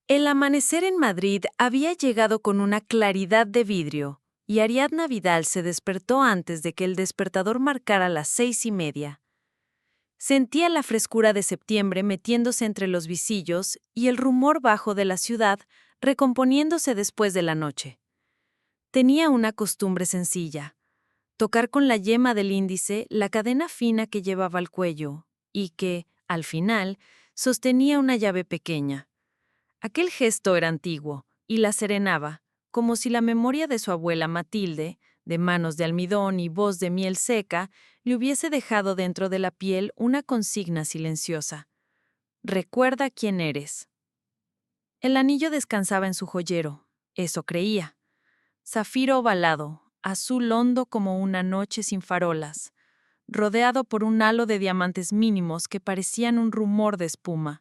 El amanecer en Madrid había llegado con una claridad de vidrio, y Ariadna Vidal se despertó antes de que el despertador marcara las 6:30. Sentía la frescura de septiembre metiéndose entre los visillos y el rumor bajo de la ciudad recomponiéndose después de la noche. Tenía una costumbre sencilla: tocar con la yema del índice la cadena fina que llevaba al cuello y que, al final, sostenía una llave pequeña. Aquel gesto era antiguo y la serenaba, como si la memoria de su abuela Matilde, de manos de almidón y voz de miel seca, le hubiese dejado dentro de la piel una consigna silenciosa. Recuerda quién eres. El anillo descansaba en su joyero, eso creía. Zafiro ovalado, azul hondo como una noche sin farolas, rodeado por un halo de diamantes mínimos que parecían un rumor de espuma.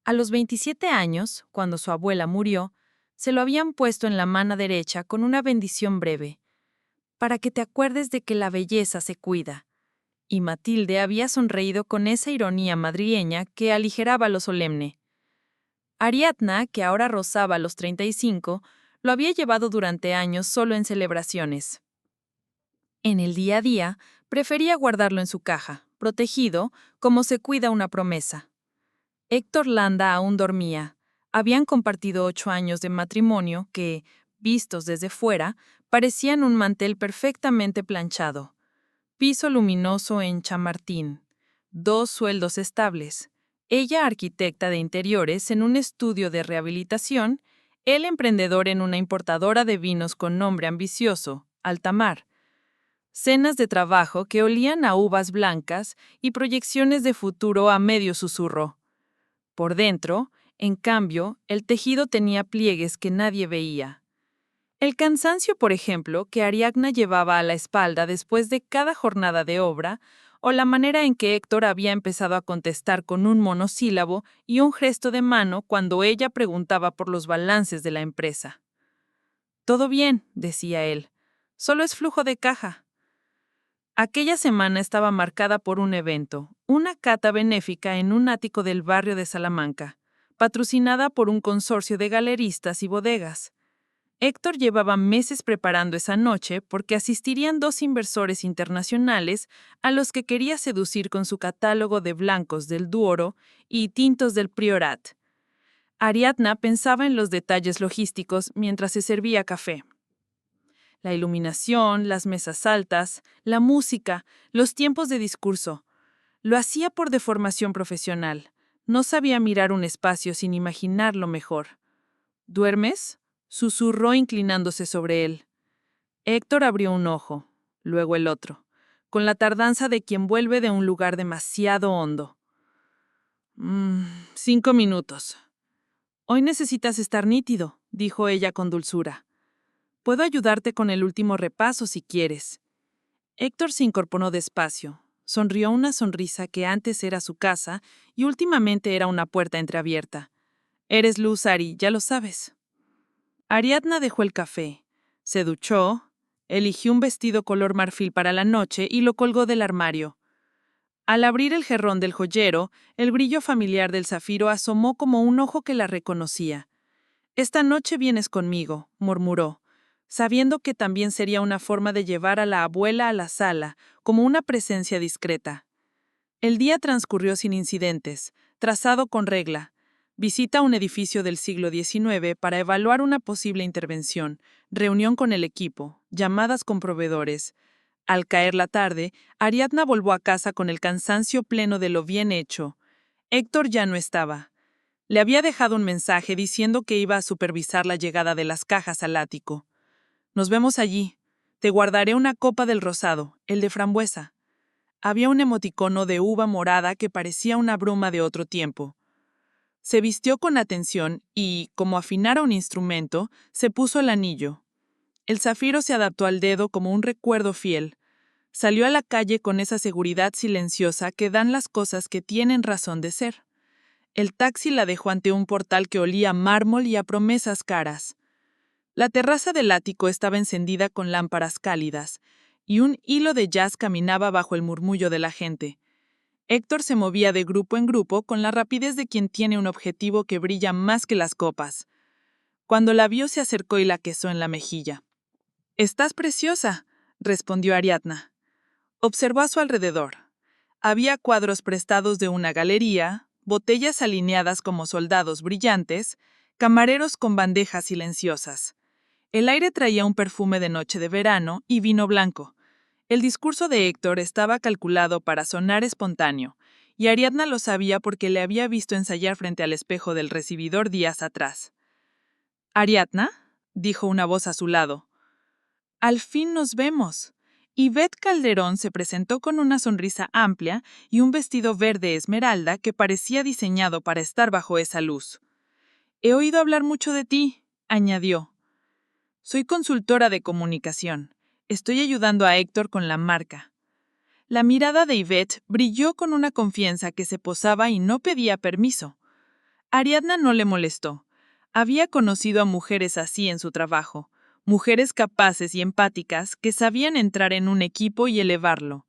A los 27 años, cuando su abuela murió, se lo habían puesto en la mano derecha con una bendición breve, para que te acuerdes de que la belleza se cuida. Y Matilde había sonreído con esa ironía madrileña que aligeraba lo solemne. Ariadna, que ahora rozaba los 35, lo había llevado durante años solo en celebraciones. En el día a día, prefería guardarlo en su caja, protegido, como se cuida una promesa. Héctor Landa aún dormía. Habían compartido 8 años de matrimonio que, vistos desde fuera, parecían un mantel perfectamente planchado. Piso luminoso en Chamartín. 2 sueldos estables. Ella arquitecta de interiores en un estudio de rehabilitación, él emprendedor en una importadora de vinos con nombre ambicioso, Altamar. Cenas de trabajo que olían a uvas blancas y proyecciones de futuro a medio susurro. Por dentro, en cambio, el tejido tenía pliegues que nadie veía. El cansancio, por ejemplo, que Ariadna llevaba a la espalda después de cada jornada de obra, o la manera en que Héctor había empezado a contestar con un monosílabo y un gesto de mano cuando ella preguntaba por los balances de la empresa. «Todo bien», decía él, «solo es flujo de caja». Aquella semana estaba marcada por un evento, una cata benéfica en un ático del barrio de Salamanca, patrocinada por un consorcio de galeristas y bodegas. Héctor llevaba meses preparando esa noche porque asistirían 2 inversores internacionales a los que quería seducir con su catálogo de blancos del Douro y tintos del Priorat. Ariadna pensaba en los detalles logísticos mientras se servía café. La iluminación, las mesas altas, la música, los tiempos de discurso. Lo hacía por deformación profesional. No sabía mirar un espacio sin imaginarlo mejor. «¿Duermes?», susurró inclinándose sobre él. Héctor abrió un ojo, luego el otro, con la tardanza de quien vuelve de un lugar demasiado hondo. 5 minutos. Hoy necesitas estar nítido, dijo ella con dulzura. Puedo ayudarte con el último repaso si quieres. Héctor se incorporó despacio. Sonrió una sonrisa que antes era su casa y últimamente era una puerta entreabierta. Eres luz, Ari, ya lo sabes. Ariadna dejó el café, se duchó, eligió un vestido color marfil para la noche y lo colgó del armario. Al abrir el jerrón del joyero, el brillo familiar del zafiro asomó como un ojo que la reconocía. «Esta noche vienes conmigo», murmuró, sabiendo que también sería una forma de llevar a la abuela a la sala, como una presencia discreta. El día transcurrió sin incidentes, trazado con regla. Visita a un edificio del siglo XIX para evaluar una posible intervención, reunión con el equipo, llamadas con proveedores. Al caer la tarde, Ariadna volvió a casa con el cansancio pleno de lo bien hecho. Héctor ya no estaba. Le había dejado un mensaje diciendo que iba a supervisar la llegada de las cajas al ático. «Nos vemos allí. Te guardaré una copa del rosado, el de frambuesa». Había un emoticono de uva morada que parecía una bruma de otro tiempo. Se vistió con atención y, como afinara un instrumento, se puso el anillo. El zafiro se adaptó al dedo como un recuerdo fiel. Salió a la calle con esa seguridad silenciosa que dan las cosas que tienen razón de ser. El taxi la dejó ante un portal que olía a mármol y a promesas caras. La terraza del ático estaba encendida con lámparas cálidas, y un hilo de jazz caminaba bajo el murmullo de la gente. Héctor se movía de grupo en grupo con la rapidez de quien tiene un objetivo que brilla más que las copas. Cuando la vio se acercó y la quesó en la mejilla. «Estás preciosa», respondió Ariadna. Observó a su alrededor. Había cuadros prestados de una galería, botellas alineadas como soldados brillantes, camareros con bandejas silenciosas. El aire traía un perfume de noche de verano y vino blanco. El discurso de Héctor estaba calculado para sonar espontáneo, y Ariadna lo sabía porque le había visto ensayar frente al espejo del recibidor días atrás. «¿Ariadna?», dijo una voz a su lado. «Al fin nos vemos». Ivette Calderón se presentó con una sonrisa amplia y un vestido verde esmeralda que parecía diseñado para estar bajo esa luz. «He oído hablar mucho de ti», añadió. «Soy consultora de comunicación. Estoy ayudando a Héctor con la marca». La mirada de Ivette brilló con una confianza que se posaba y no pedía permiso. Ariadna no le molestó. Había conocido a mujeres así en su trabajo, mujeres capaces y empáticas que sabían entrar en un equipo y elevarlo.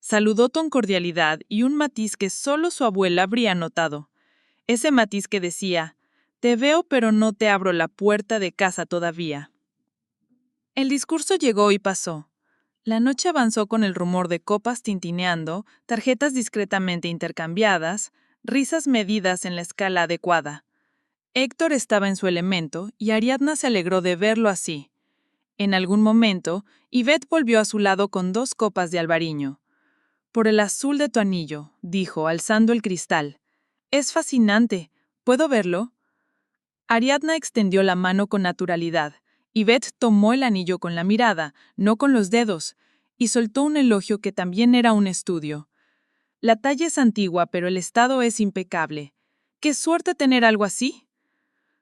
Saludó con cordialidad y un matiz que solo su abuela habría notado. Ese matiz que decía: «Te veo pero no te abro la puerta de casa todavía». El discurso llegó y pasó. La noche avanzó con el rumor de copas tintineando, tarjetas discretamente intercambiadas, risas medidas en la escala adecuada. Héctor estaba en su elemento y Ariadna se alegró de verlo así. En algún momento, Ivette volvió a su lado con 2 copas de albariño. «Por el azul de tu anillo», dijo, alzando el cristal. «Es fascinante. ¿Puedo verlo?». Ariadna extendió la mano con naturalidad. Ivette tomó el anillo con la mirada, no con los dedos, y soltó un elogio que también era un estudio. «La talla es antigua, pero el estado es impecable. ¡Qué suerte tener algo así!».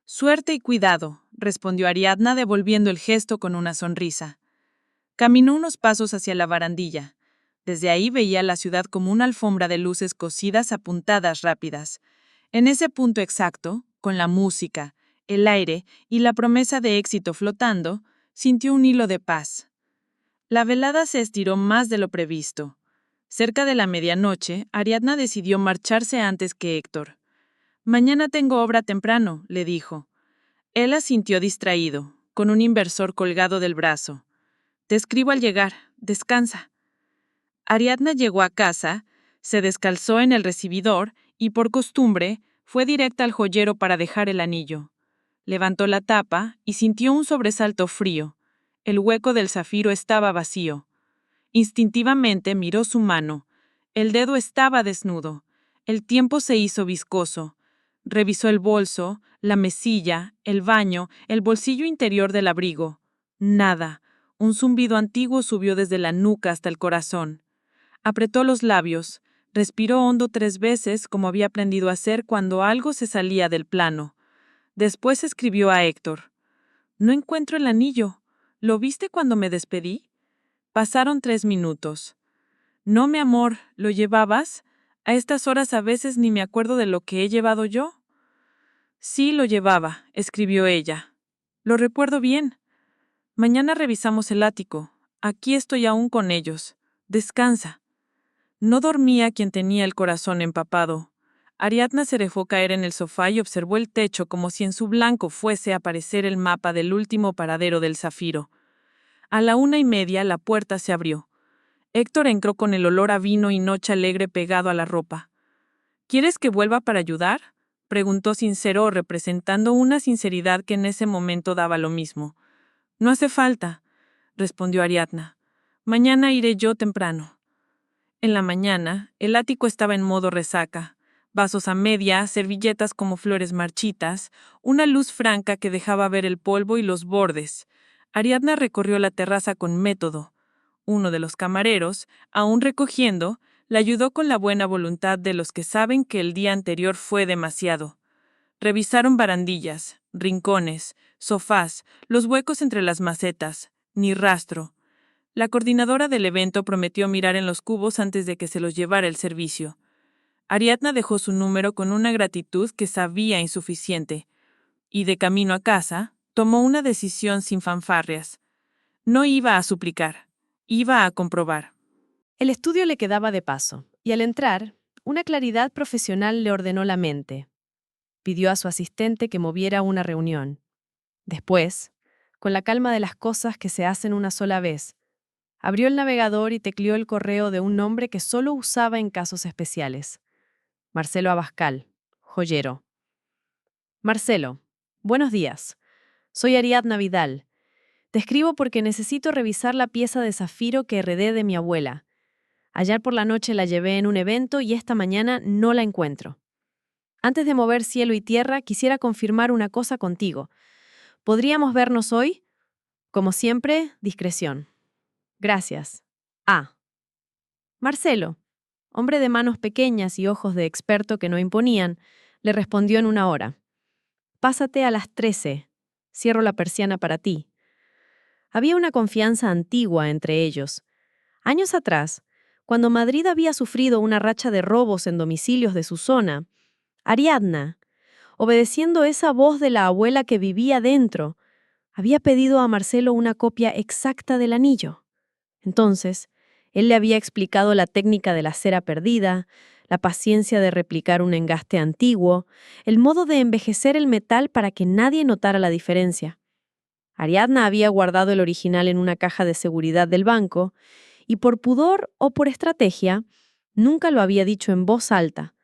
«Suerte y cuidado», respondió Ariadna devolviendo el gesto con una sonrisa. Caminó unos pasos hacia la barandilla. Desde ahí veía la ciudad como una alfombra de luces cosidas a puntadas rápidas. En ese punto exacto, con la música, el aire y la promesa de éxito flotando, sintió un hilo de paz. La velada se estiró más de lo previsto. Cerca de la medianoche, Ariadna decidió marcharse antes que Héctor. «Mañana tengo obra temprano», le dijo. Él asintió distraído, con un inversor colgado del brazo. «Te escribo al llegar. Descansa». Ariadna llegó a casa, se descalzó en el recibidor y, por costumbre, fue directa al joyero para dejar el anillo. Levantó la tapa y sintió un sobresalto frío. El hueco del zafiro estaba vacío. Instintivamente miró su mano. El dedo estaba desnudo. El tiempo se hizo viscoso. Revisó el bolso, la mesilla, el baño, el bolsillo interior del abrigo. Nada. Un zumbido antiguo subió desde la nuca hasta el corazón. Apretó los labios. Respiró hondo 3 veces como había aprendido a hacer cuando algo se salía del plano. Después escribió a Héctor. «No encuentro el anillo. ¿Lo viste cuando me despedí?». Pasaron 3 minutos. «No, mi amor, ¿lo llevabas? A estas horas a veces ni me acuerdo de lo que he llevado yo». «Sí, lo llevaba», escribió ella. «Lo recuerdo bien. Mañana revisamos el ático. Aquí estoy aún con ellos. Descansa». No dormía quien tenía el corazón empapado. Ariadna se dejó caer en el sofá y observó el techo como si en su blanco fuese a aparecer el mapa del último paradero del zafiro. A la 1:30 la puerta se abrió. Héctor entró con el olor a vino y noche alegre pegado a la ropa. «¿Quieres que vuelva para ayudar?», preguntó sincero, representando una sinceridad que en ese momento daba lo mismo. «No hace falta», respondió Ariadna. «Mañana iré yo temprano». En la mañana, el ático estaba en modo resaca. Vasos a media, servilletas como flores marchitas, una luz franca que dejaba ver el polvo y los bordes. Ariadna recorrió la terraza con método. Uno de los camareros, aún recogiendo, la ayudó con la buena voluntad de los que saben que el día anterior fue demasiado. Revisaron barandillas, rincones, sofás, los huecos entre las macetas, ni rastro. La coordinadora del evento prometió mirar en los cubos antes de que se los llevara el servicio. Ariadna dejó su número con una gratitud que sabía insuficiente, y de camino a casa, tomó una decisión sin fanfarrias. No iba a suplicar, iba a comprobar. El estudio le quedaba de paso, y al entrar, una claridad profesional le ordenó la mente. Pidió a su asistente que moviera una reunión. Después, con la calma de las cosas que se hacen una sola vez, abrió el navegador y tecleó el correo de un nombre que solo usaba en casos especiales. Marcelo Abascal, joyero. Marcelo, buenos días. Soy Ariadna Vidal. Te escribo porque necesito revisar la pieza de zafiro que heredé de mi abuela. Ayer por la noche la llevé en un evento y esta mañana no la encuentro. Antes de mover cielo y tierra, quisiera confirmar una cosa contigo. ¿Podríamos vernos hoy? Como siempre, discreción. Gracias. A. Marcelo, hombre de manos pequeñas y ojos de experto que no imponían, le respondió en una hora. Pásate a las 13. Cierro la persiana para ti. Había una confianza antigua entre ellos. Años atrás, cuando Madrid había sufrido una racha de robos en domicilios de su zona, Ariadna, obedeciendo esa voz de la abuela que vivía dentro, había pedido a Marcelo una copia exacta del anillo. Entonces, él le había explicado la técnica de la cera perdida, la paciencia de replicar un engaste antiguo, el modo de envejecer el metal para que nadie notara la diferencia. Ariadna había guardado el original en una caja de seguridad del banco y por pudor o por estrategia, nunca lo había dicho en voz alta,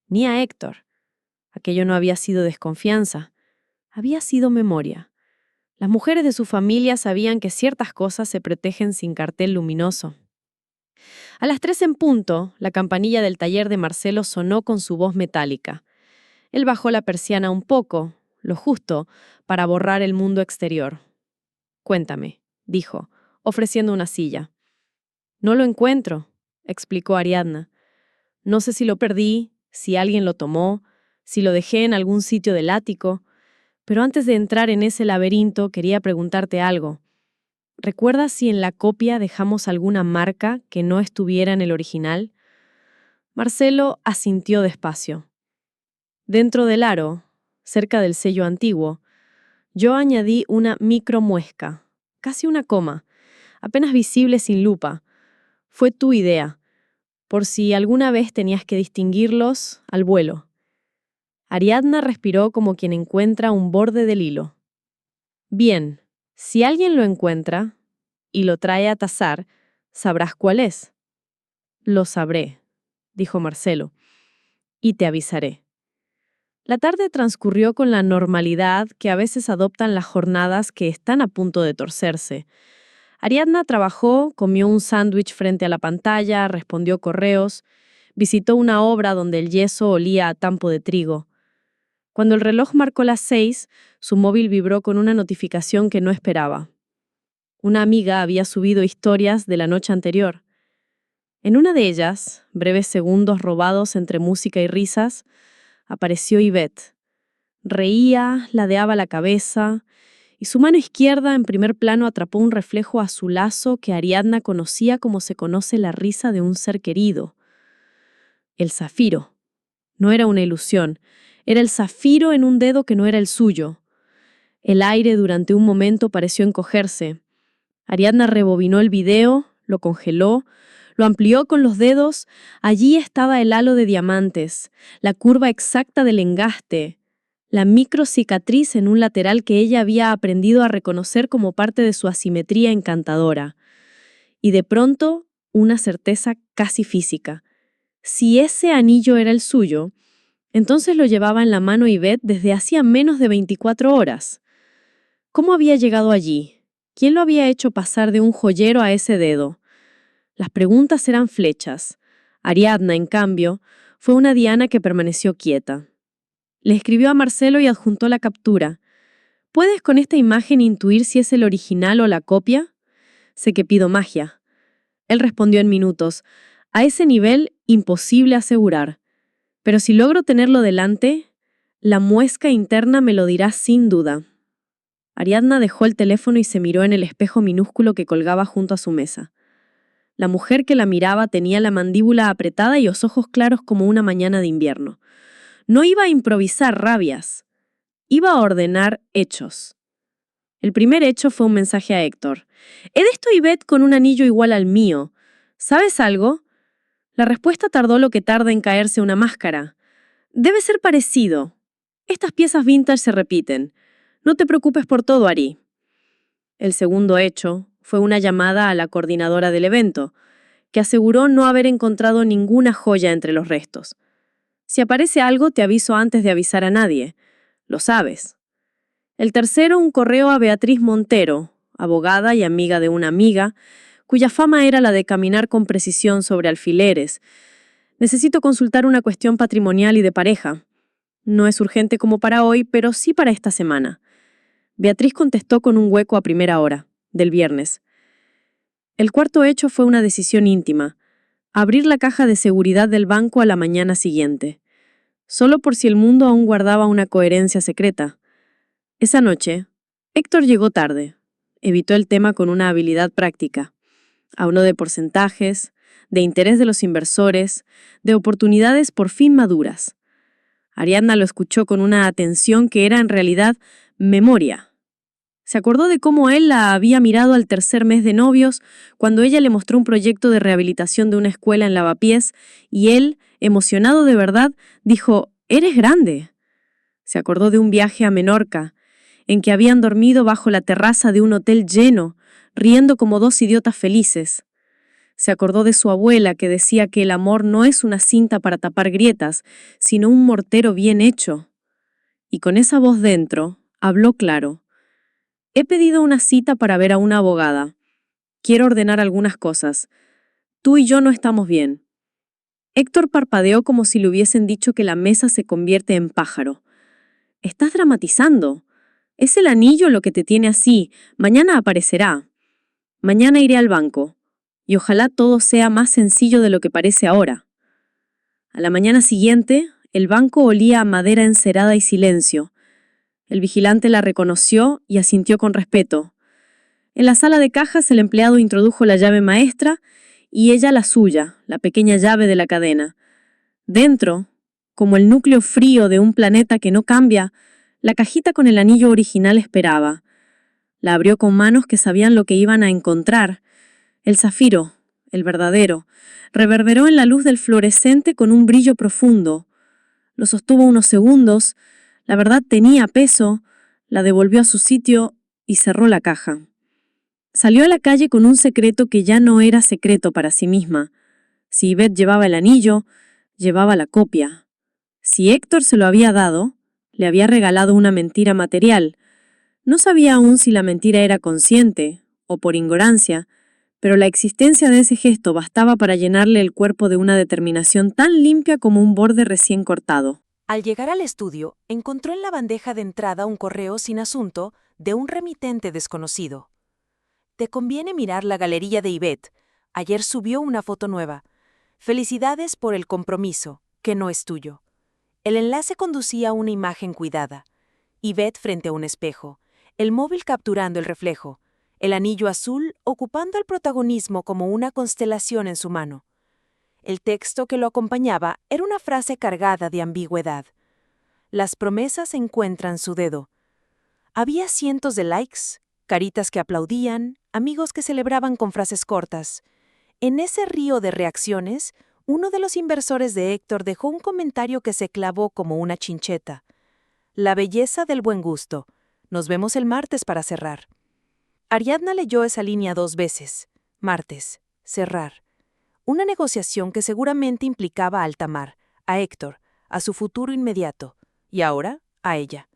ni a Héctor. Aquello no había sido desconfianza, había sido memoria. Las mujeres de su familia sabían que ciertas cosas se protegen sin cartel luminoso. A las 3 en punto, la campanilla del taller de Marcelo sonó con su voz metálica. Él bajó la persiana un poco, lo justo, para borrar el mundo exterior. Cuéntame, dijo, ofreciendo una silla. No lo encuentro, explicó Ariadna. No sé si lo perdí, si alguien lo tomó, si lo dejé en algún sitio del ático, pero antes de entrar en ese laberinto quería preguntarte algo. ¿Recuerdas si en la copia dejamos alguna marca que no estuviera en el original? Marcelo asintió despacio. Dentro del aro, cerca del sello antiguo, yo añadí una micromuesca, casi una coma, apenas visible sin lupa. Fue tu idea, por si alguna vez tenías que distinguirlos al vuelo. Ariadna respiró como quien encuentra un borde del hilo. Bien, si alguien lo encuentra y lo trae a tasar, sabrás cuál es. Lo sabré, dijo Marcelo, y te avisaré. La tarde transcurrió con la normalidad que a veces adoptan las jornadas que están a punto de torcerse. Ariadna trabajó, comió un sándwich frente a la pantalla, respondió correos, visitó una obra donde el yeso olía a tampo de trigo. Cuando el reloj marcó las 6, su móvil vibró con una notificación que no esperaba. Una amiga había subido historias de la noche anterior. En una de ellas, breves segundos robados entre música y risas, apareció Yvette. Reía, ladeaba la cabeza, y su mano izquierda en primer plano atrapó un reflejo azulazo que Ariadna conocía como se conoce la risa de un ser querido. El zafiro. No era una ilusión, era el zafiro en un dedo que no era el suyo. El aire durante un momento pareció encogerse. Ariadna rebobinó el video, lo congeló, lo amplió con los dedos. Allí estaba el halo de diamantes, la curva exacta del engaste, la microcicatriz en un lateral que ella había aprendido a reconocer como parte de su asimetría encantadora. Y de pronto, una certeza casi física. Si ese anillo era el suyo, entonces lo llevaba en la mano Yvette desde hacía menos de 24 horas. ¿Cómo había llegado allí? ¿Quién lo había hecho pasar de un joyero a ese dedo? Las preguntas eran flechas. Ariadna, en cambio, fue una diana que permaneció quieta. Le escribió a Marcelo y adjuntó la captura. ¿Puedes con esta imagen intuir si es el original o la copia? Sé que pido magia. Él respondió en minutos. A ese nivel, imposible asegurar. Pero si logro tenerlo delante, la muesca interna me lo dirá sin duda. Ariadna dejó el teléfono y se miró en el espejo minúsculo que colgaba junto a su mesa. La mujer que la miraba tenía la mandíbula apretada y los ojos claros como una mañana de invierno. No iba a improvisar rabias, iba a ordenar hechos. El primer hecho fue un mensaje a Héctor. He visto a Yvette con un anillo igual al mío. ¿Sabes algo? La respuesta tardó lo que tarda en caerse una máscara. Debe ser parecido. Estas piezas vintage se repiten. No te preocupes por todo, Ari. El segundo hecho fue una llamada a la coordinadora del evento, que aseguró no haber encontrado ninguna joya entre los restos. Si aparece algo, te aviso antes de avisar a nadie. Lo sabes. El tercero, un correo a Beatriz Montero, abogada y amiga de una amiga, cuya fama era la de caminar con precisión sobre alfileres. Necesito consultar una cuestión patrimonial y de pareja. No es urgente como para hoy, pero sí para esta semana. Beatriz contestó con un hueco a primera hora, del viernes. El cuarto hecho fue una decisión íntima: abrir la caja de seguridad del banco a la mañana siguiente, solo por si el mundo aún guardaba una coherencia secreta. Esa noche, Héctor llegó tarde. Evitó el tema con una habilidad práctica. Habló de porcentajes, de interés de los inversores, de oportunidades por fin maduras. Ariadna lo escuchó con una atención que era en realidad memoria. Se acordó de cómo él la había mirado al tercer mes de novios, cuando ella le mostró un proyecto de rehabilitación de una escuela en Lavapiés, y él, emocionado de verdad, dijo: «Eres grande». Se acordó de un viaje a Menorca, en que habían dormido bajo la terraza de un hotel lleno, riendo como dos idiotas felices. Se acordó de su abuela, que decía que el amor no es una cinta para tapar grietas, sino un mortero bien hecho. Y con esa voz dentro, habló claro: «He pedido una cita para ver a una abogada. Quiero ordenar algunas cosas. Tú y yo no estamos bien». Héctor parpadeó como si le hubiesen dicho que la mesa se convierte en pájaro. «Estás dramatizando. Es el anillo lo que te tiene así. Mañana aparecerá. Mañana iré al banco. Y ojalá todo sea más sencillo de lo que parece ahora». A la mañana siguiente, el banco olía a madera encerada y silencio. El vigilante la reconoció y asintió con respeto. En la sala de cajas, el empleado introdujo la llave maestra y ella la suya, la pequeña llave de la cadena. Dentro, como el núcleo frío de un planeta que no cambia, la cajita con el anillo original esperaba. La abrió con manos que sabían lo que iban a encontrar. El zafiro, el verdadero, reverberó en la luz del fluorescente con un brillo profundo. Lo sostuvo unos segundos, la verdad tenía peso, la devolvió a su sitio y cerró la caja. Salió a la calle con un secreto que ya no era secreto para sí misma. Si Yvette llevaba el anillo, llevaba la copia. Si Héctor se lo había dado, le había regalado una mentira material. No sabía aún si la mentira era consciente o por ignorancia, pero la existencia de ese gesto bastaba para llenarle el cuerpo de una determinación tan limpia como un borde recién cortado. Al llegar al estudio, encontró en la bandeja de entrada un correo sin asunto de un remitente desconocido. Te conviene mirar la galería de Yvette. Ayer subió una foto nueva. Felicidades por el compromiso, que no es tuyo. El enlace conducía a una imagen cuidada. Yvette frente a un espejo, el móvil capturando el reflejo, el anillo azul ocupando el protagonismo como una constelación en su mano. El texto que lo acompañaba era una frase cargada de ambigüedad. Las promesas encuentran su dedo. Había cientos de likes, caritas que aplaudían, amigos que celebraban con frases cortas. En ese río de reacciones, uno de los inversores de Héctor dejó un comentario que se clavó como una chincheta. La belleza del buen gusto. Nos vemos el martes para cerrar. Ariadna leyó esa línea 2 veces. Martes. Cerrar. Una negociación que seguramente implicaba a alta mar, a Héctor, a su futuro inmediato, y ahora a ella.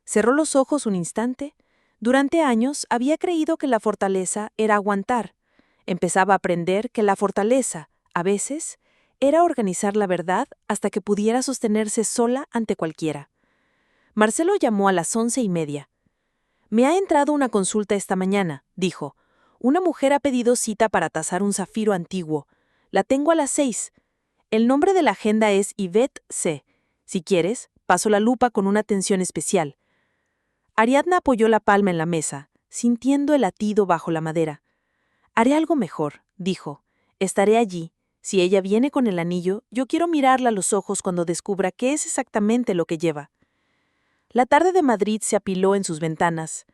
Cerró los ojos un instante. Durante años había creído que la fortaleza era aguantar. Empezaba a aprender que la fortaleza, a veces, era organizar la verdad hasta que pudiera sostenerse sola ante cualquiera. Marcelo llamó a las 11:30. «Me ha entrado una consulta esta mañana», dijo. «Una mujer ha pedido cita para tasar un zafiro antiguo. La tengo a las 6. El nombre de la agenda es Yvette C. Si quieres, paso la lupa con una atención especial». Ariadna apoyó la palma en la mesa, sintiendo el latido bajo la madera. «Haré algo mejor», dijo. «Estaré allí. Si ella viene con el anillo, yo quiero mirarla a los ojos cuando descubra qué es exactamente lo que lleva». La tarde de Madrid se apiló en sus ventanas.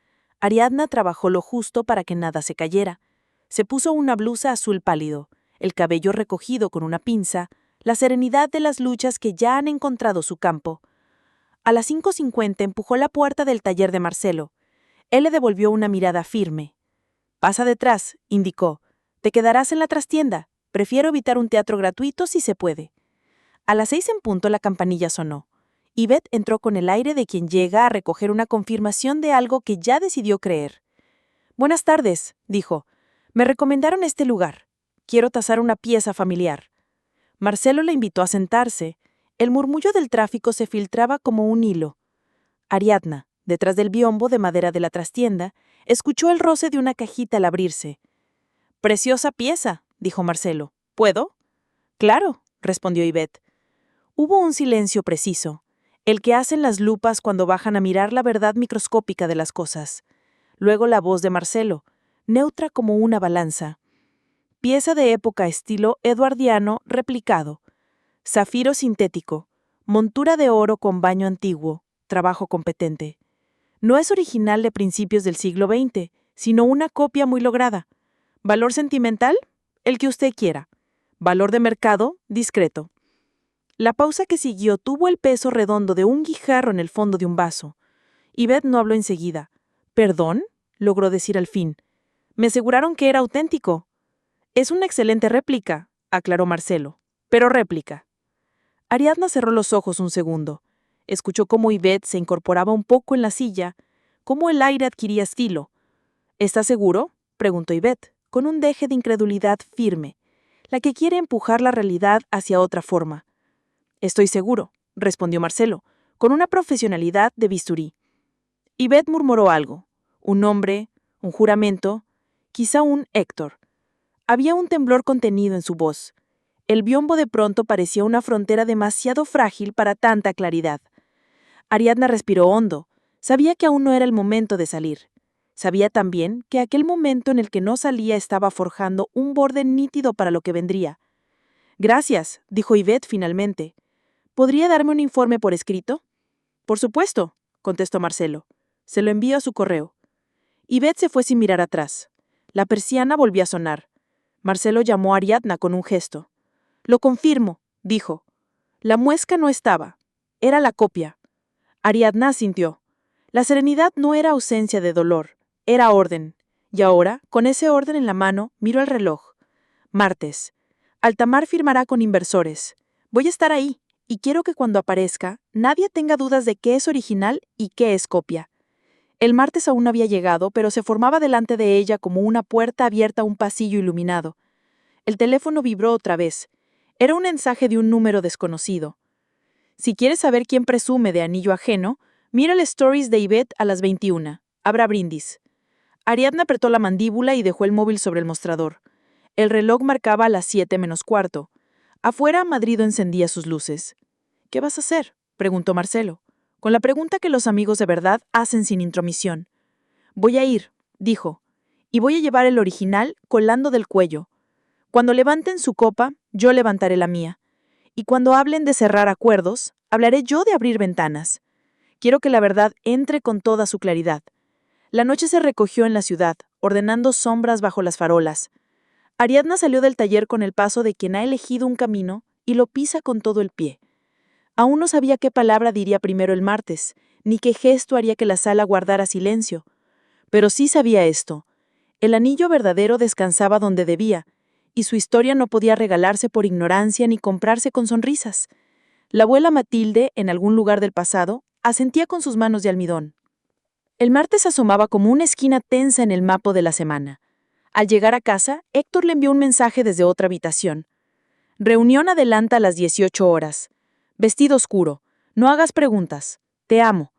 Ariadna trabajó lo justo para que nada se cayera. Se puso una blusa azul pálido. el cabello recogido con una pinza, la serenidad de las luchas que ya han encontrado su campo. A las 5:50 empujó la puerta del taller de Marcelo. Él le devolvió una mirada firme. «Pasa detrás», indicó. «Te quedarás en la trastienda. Prefiero evitar un teatro gratuito si se puede». A las 6 en punto la campanilla sonó. Yvette entró con el aire de quien llega a recoger una confirmación de algo que ya decidió creer. «Buenas tardes», dijo. «Me recomendaron este lugar. Quiero tasar una pieza familiar». Marcelo la invitó a sentarse. El murmullo del tráfico se filtraba como un hilo. Ariadna, detrás del biombo de madera de la trastienda, escuchó el roce de una cajita al abrirse. «Preciosa pieza», dijo Marcelo. «¿Puedo?» «Claro», respondió Yvette. Hubo un silencio preciso, el que hacen las lupas cuando bajan a mirar la verdad microscópica de las cosas. Luego la voz de Marcelo, neutra como una balanza. Pieza de época estilo eduardiano replicado. Zafiro sintético. Montura de oro con baño antiguo. Trabajo competente. No es original de principios del siglo XX, sino una copia muy lograda. ¿Valor sentimental? El que usted quiera. Valor de mercado, discreto. La pausa que siguió tuvo el peso redondo de un guijarro en el fondo de un vaso. Yvette no habló enseguida. «¿Perdón?», logró decir al fin. «Me aseguraron que era auténtico». «Es una excelente réplica», aclaró Marcelo. «Pero réplica». Ariadna cerró los ojos un segundo. Escuchó cómo Yvette se incorporaba un poco en la silla, cómo el aire adquiría estilo. «¿Estás seguro?», preguntó Yvette, con un deje de incredulidad firme, la que quiere empujar la realidad hacia otra forma. «Estoy seguro», respondió Marcelo, con una profesionalidad de bisturí. Yvette murmuró algo. Un nombre, un juramento, quizá un Héctor. Había un temblor contenido en su voz. El biombo de pronto parecía una frontera demasiado frágil para tanta claridad. Ariadna respiró hondo. Sabía que aún no era el momento de salir. Sabía también que aquel momento en el que no salía estaba forjando un borde nítido para lo que vendría. «Gracias», dijo Yvette finalmente. «¿Podría darme un informe por escrito?» «Por supuesto», contestó Marcelo. «Se lo envío a su correo». Yvette se fue sin mirar atrás. La persiana volvió a sonar. Marcelo llamó a Ariadna con un gesto. «Lo confirmo», dijo. La muesca no estaba. Era la copia. Ariadna asintió. La serenidad no era ausencia de dolor, era orden. Y ahora, con ese orden en la mano, miró el reloj. Martes. Altamar firmará con inversores. Voy a estar ahí, y quiero que cuando aparezca, nadie tenga dudas de qué es original y qué es copia. El martes aún no había llegado, pero se formaba delante de ella como una puerta abierta a un pasillo iluminado. El teléfono vibró otra vez. Era un mensaje de un número desconocido. Si quieres saber quién presume de anillo ajeno, mira el Stories de Yvette a las 21. Habrá brindis. Ariadna apretó la mandíbula y dejó el móvil sobre el mostrador. El reloj marcaba las 7:15. Afuera, Madrid encendía sus luces. «¿Qué vas a hacer?», preguntó Marcelo, con la pregunta que los amigos de verdad hacen sin intromisión. «Voy a ir», dijo, «y voy a llevar el original colando del cuello. Cuando levanten su copa, yo levantaré la mía. Y cuando hablen de cerrar acuerdos, hablaré yo de abrir ventanas. Quiero que la verdad entre con toda su claridad». La noche se recogió en la ciudad, ordenando sombras bajo las farolas. Ariadna salió del taller con el paso de quien ha elegido un camino y lo pisa con todo el pie. Aún no sabía qué palabra diría primero el martes, ni qué gesto haría que la sala guardara silencio. Pero sí sabía esto. El anillo verdadero descansaba donde debía, y su historia no podía regalarse por ignorancia ni comprarse con sonrisas. La abuela Matilde, en algún lugar del pasado, asentía con sus manos de almidón. El martes asomaba como una esquina tensa en el mapa de la semana. Al llegar a casa, Héctor le envió un mensaje desde otra habitación. «Reunión adelanta a las 18 horas. Vestido oscuro. No hagas preguntas. Te amo».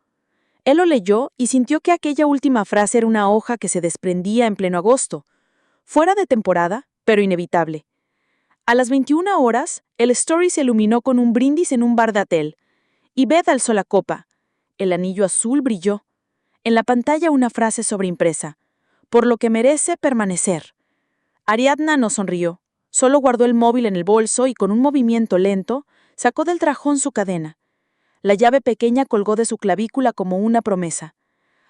Él lo leyó y sintió que aquella última frase era una hoja que se desprendía en pleno agosto. Fuera de temporada, pero inevitable. A las 21 horas, el story se iluminó con un brindis en un bar de hotel. Yvette alzó la copa. El anillo azul brilló. En la pantalla una frase sobreimpresa. «Por lo que merece permanecer». Ariadna no sonrió. Solo guardó el móvil en el bolso y con un movimiento lento, sacó del trajón su cadena. La llave pequeña colgó de su clavícula como una promesa.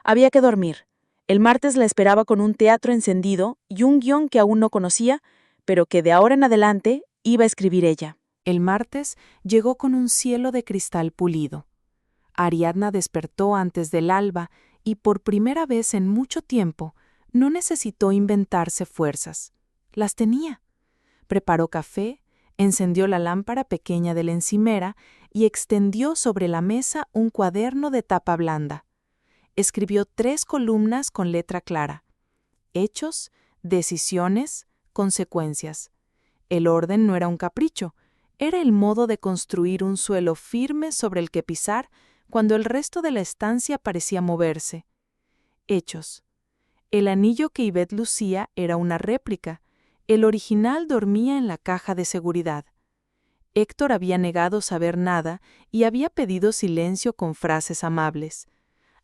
Había que dormir. El martes la esperaba con un teatro encendido y un guión que aún no conocía, pero que de ahora en adelante iba a escribir ella. El martes llegó con un cielo de cristal pulido. Ariadna despertó antes del alba y por primera vez en mucho tiempo no necesitó inventarse fuerzas. Las tenía. Preparó café, encendió la lámpara pequeña de la encimera y extendió sobre la mesa un cuaderno de tapa blanda. Escribió 3 columnas con letra clara: hechos, decisiones, consecuencias. El orden no era un capricho, era el modo de construir un suelo firme sobre el que pisar cuando el resto de la estancia parecía moverse. Hechos. El anillo que Yvette lucía era una réplica. El original dormía en la caja de seguridad. Héctor había negado saber nada y había pedido silencio con frases amables.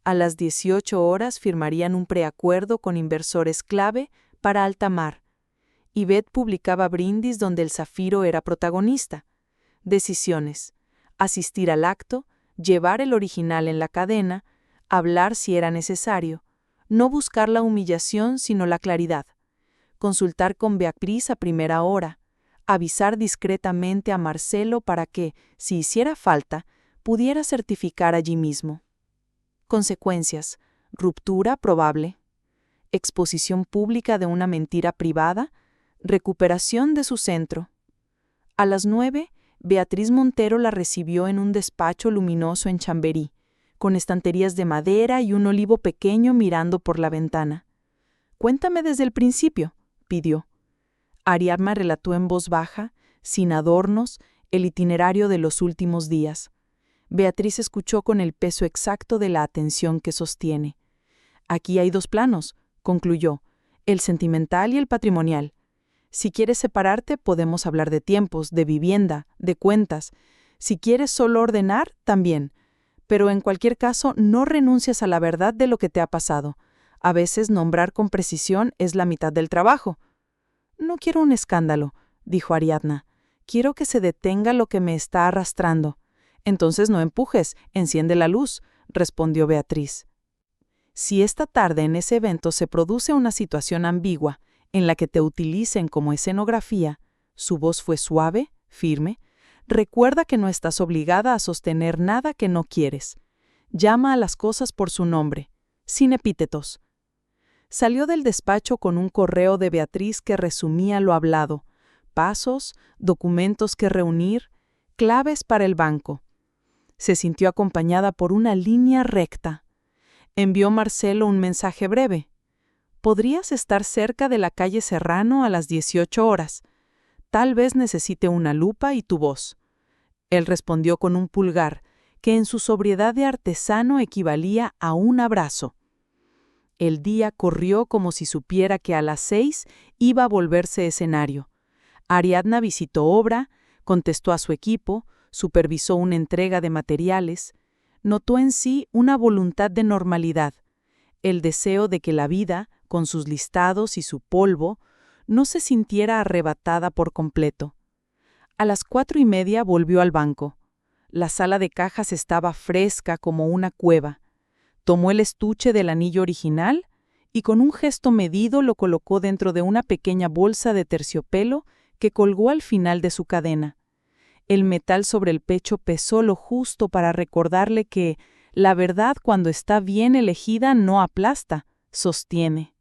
A las 18 horas firmarían un preacuerdo con inversores clave para alta mar. Yvette publicaba brindis donde el zafiro era protagonista. Decisiones: asistir al acto, llevar el original en la cadena, hablar si era necesario, no buscar la humillación sino la claridad, consultar con Beatriz a primera hora, avisar discretamente a Marcelo para que, si hiciera falta, pudiera certificar allí mismo. Consecuencias: ruptura probable, exposición pública de una mentira privada, recuperación de su centro. A las 9, Beatriz Montero la recibió en un despacho luminoso en Chamberí, con estanterías de madera y un olivo pequeño mirando por la ventana. «Cuéntame desde el principio», pidió. Ariadna relató en voz baja, sin adornos, el itinerario de los últimos días. Beatriz escuchó con el peso exacto de la atención que sostiene. «Aquí hay 2 planos», concluyó, «el sentimental y el patrimonial. Si quieres separarte, podemos hablar de tiempos, de vivienda, de cuentas. Si quieres solo ordenar, también. Pero en cualquier caso, no renuncias a la verdad de lo que te ha pasado. A veces nombrar con precisión es la mitad del trabajo». «No quiero un escándalo», dijo Ariadna. «Quiero que se detenga lo que me está arrastrando». «Entonces no empujes, enciende la luz», respondió Beatriz. «Si esta tarde en ese evento se produce una situación ambigua, en la que te utilicen como escenografía», su voz fue suave, firme, «recuerda que no estás obligada a sostener nada que no quieres. Llama a las cosas por su nombre, sin epítetos». Salió del despacho con un correo de Beatriz que resumía lo hablado: pasos, documentos que reunir, claves para el banco. Se sintió acompañada por una línea recta. Envió Marcelo un mensaje breve: «Podrías estar cerca de la calle Serrano a las 18 horas. Tal vez necesite una lupa y tu voz». Él respondió con un pulgar, que en su sobriedad de artesano equivalía a un abrazo. El día corrió como si supiera que a las 6 iba a volverse escenario. Ariadna visitó obra, contestó a su equipo, supervisó una entrega de materiales. Notó en sí una voluntad de normalidad, el deseo de que la vida, con sus listados y su polvo, no se sintiera arrebatada por completo. A las 4:30 volvió al banco. La sala de cajas estaba fresca como una cueva. Tomó el estuche del anillo original y con un gesto medido lo colocó dentro de una pequeña bolsa de terciopelo que colgó al final de su cadena. El metal sobre el pecho pesó lo justo para recordarle que la verdad, cuando está bien elegida, no aplasta, sostiene.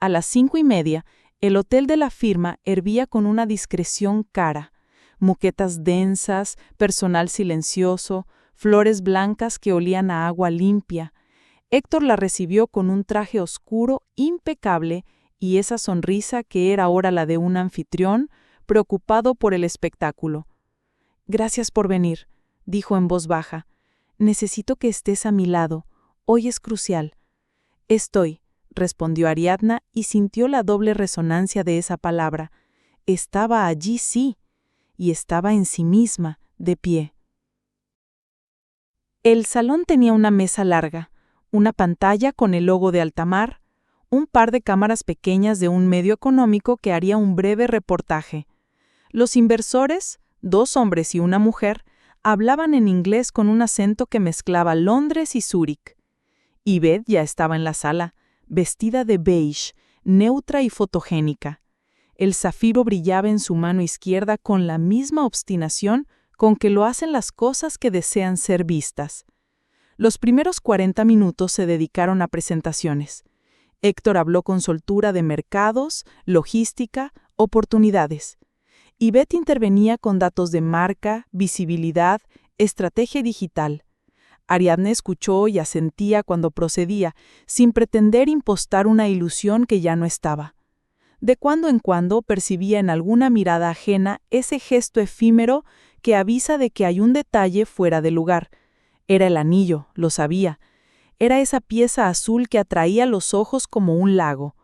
A las 5:30, el hotel de la firma hervía con una discreción cara: muquetas densas, personal silencioso, flores blancas que olían a agua limpia. Héctor la recibió con un traje oscuro, impecable, y esa sonrisa que era ahora la de un anfitrión, preocupado por el espectáculo. «Gracias por venir», dijo en voz baja. «Necesito que estés a mi lado. Hoy es crucial». «Estoy», respondió Ariadna y sintió la doble resonancia de esa palabra. Estaba allí, sí, y estaba en sí misma, de pie. El salón tenía una mesa larga, una pantalla con el logo de Altamar, un par de cámaras pequeñas de un medio económico que haría un breve reportaje. Los inversores, 2 hombres y una mujer, hablaban en inglés con un acento que mezclaba Londres y Zúrich. Yvette ya estaba en la sala, vestida de beige, neutra y fotogénica. El zafiro brillaba en su mano izquierda con la misma obstinación con que lo hacen las cosas que desean ser vistas. Los primeros 40 minutos se dedicaron a presentaciones. Héctor habló con soltura de mercados, logística, oportunidades. Ivette intervenía con datos de marca, visibilidad, estrategia digital. Ariadna escuchó y asentía cuando procedía, sin pretender impostar una ilusión que ya no estaba. De cuando en cuando percibía en alguna mirada ajena ese gesto efímero que avisa de que hay un detalle fuera de lugar. Era el anillo, lo sabía. Era esa pieza azul que atraía los ojos como un lago.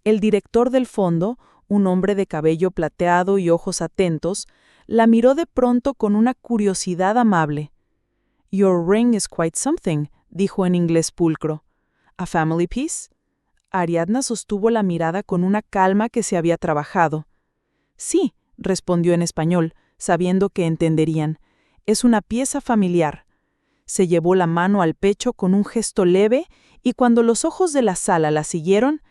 El director del fondo, un hombre de cabello plateado y ojos atentos, la miró de pronto con una curiosidad amable. «Your ring is quite something», dijo en inglés pulcro. «A family piece?» Ariadna sostuvo la mirada con una calma que se había trabajado. «Sí», respondió en español, sabiendo que entenderían. «Es una pieza familiar». Se llevó la mano al pecho con un gesto leve y cuando los ojos de la sala la siguieron,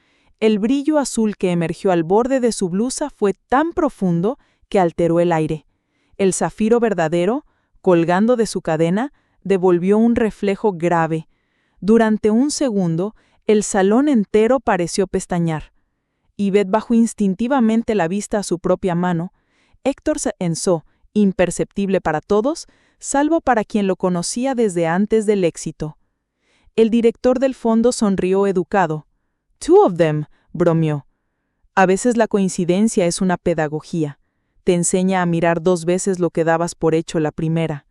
el brillo azul que emergió al borde de su blusa fue tan profundo que alteró el aire. El zafiro verdadero, colgando de su cadena, devolvió un reflejo grave. Durante un segundo, el salón entero pareció pestañear. Ivette bajó instintivamente la vista a su propia mano. Héctor se ensó, imperceptible para todos, salvo para quien lo conocía desde antes del éxito. El director del fondo sonrió educado. «Two of them», bromeó. A veces la coincidencia es una pedagogía. Te enseña a mirar 2 veces lo que dabas por hecho la primera.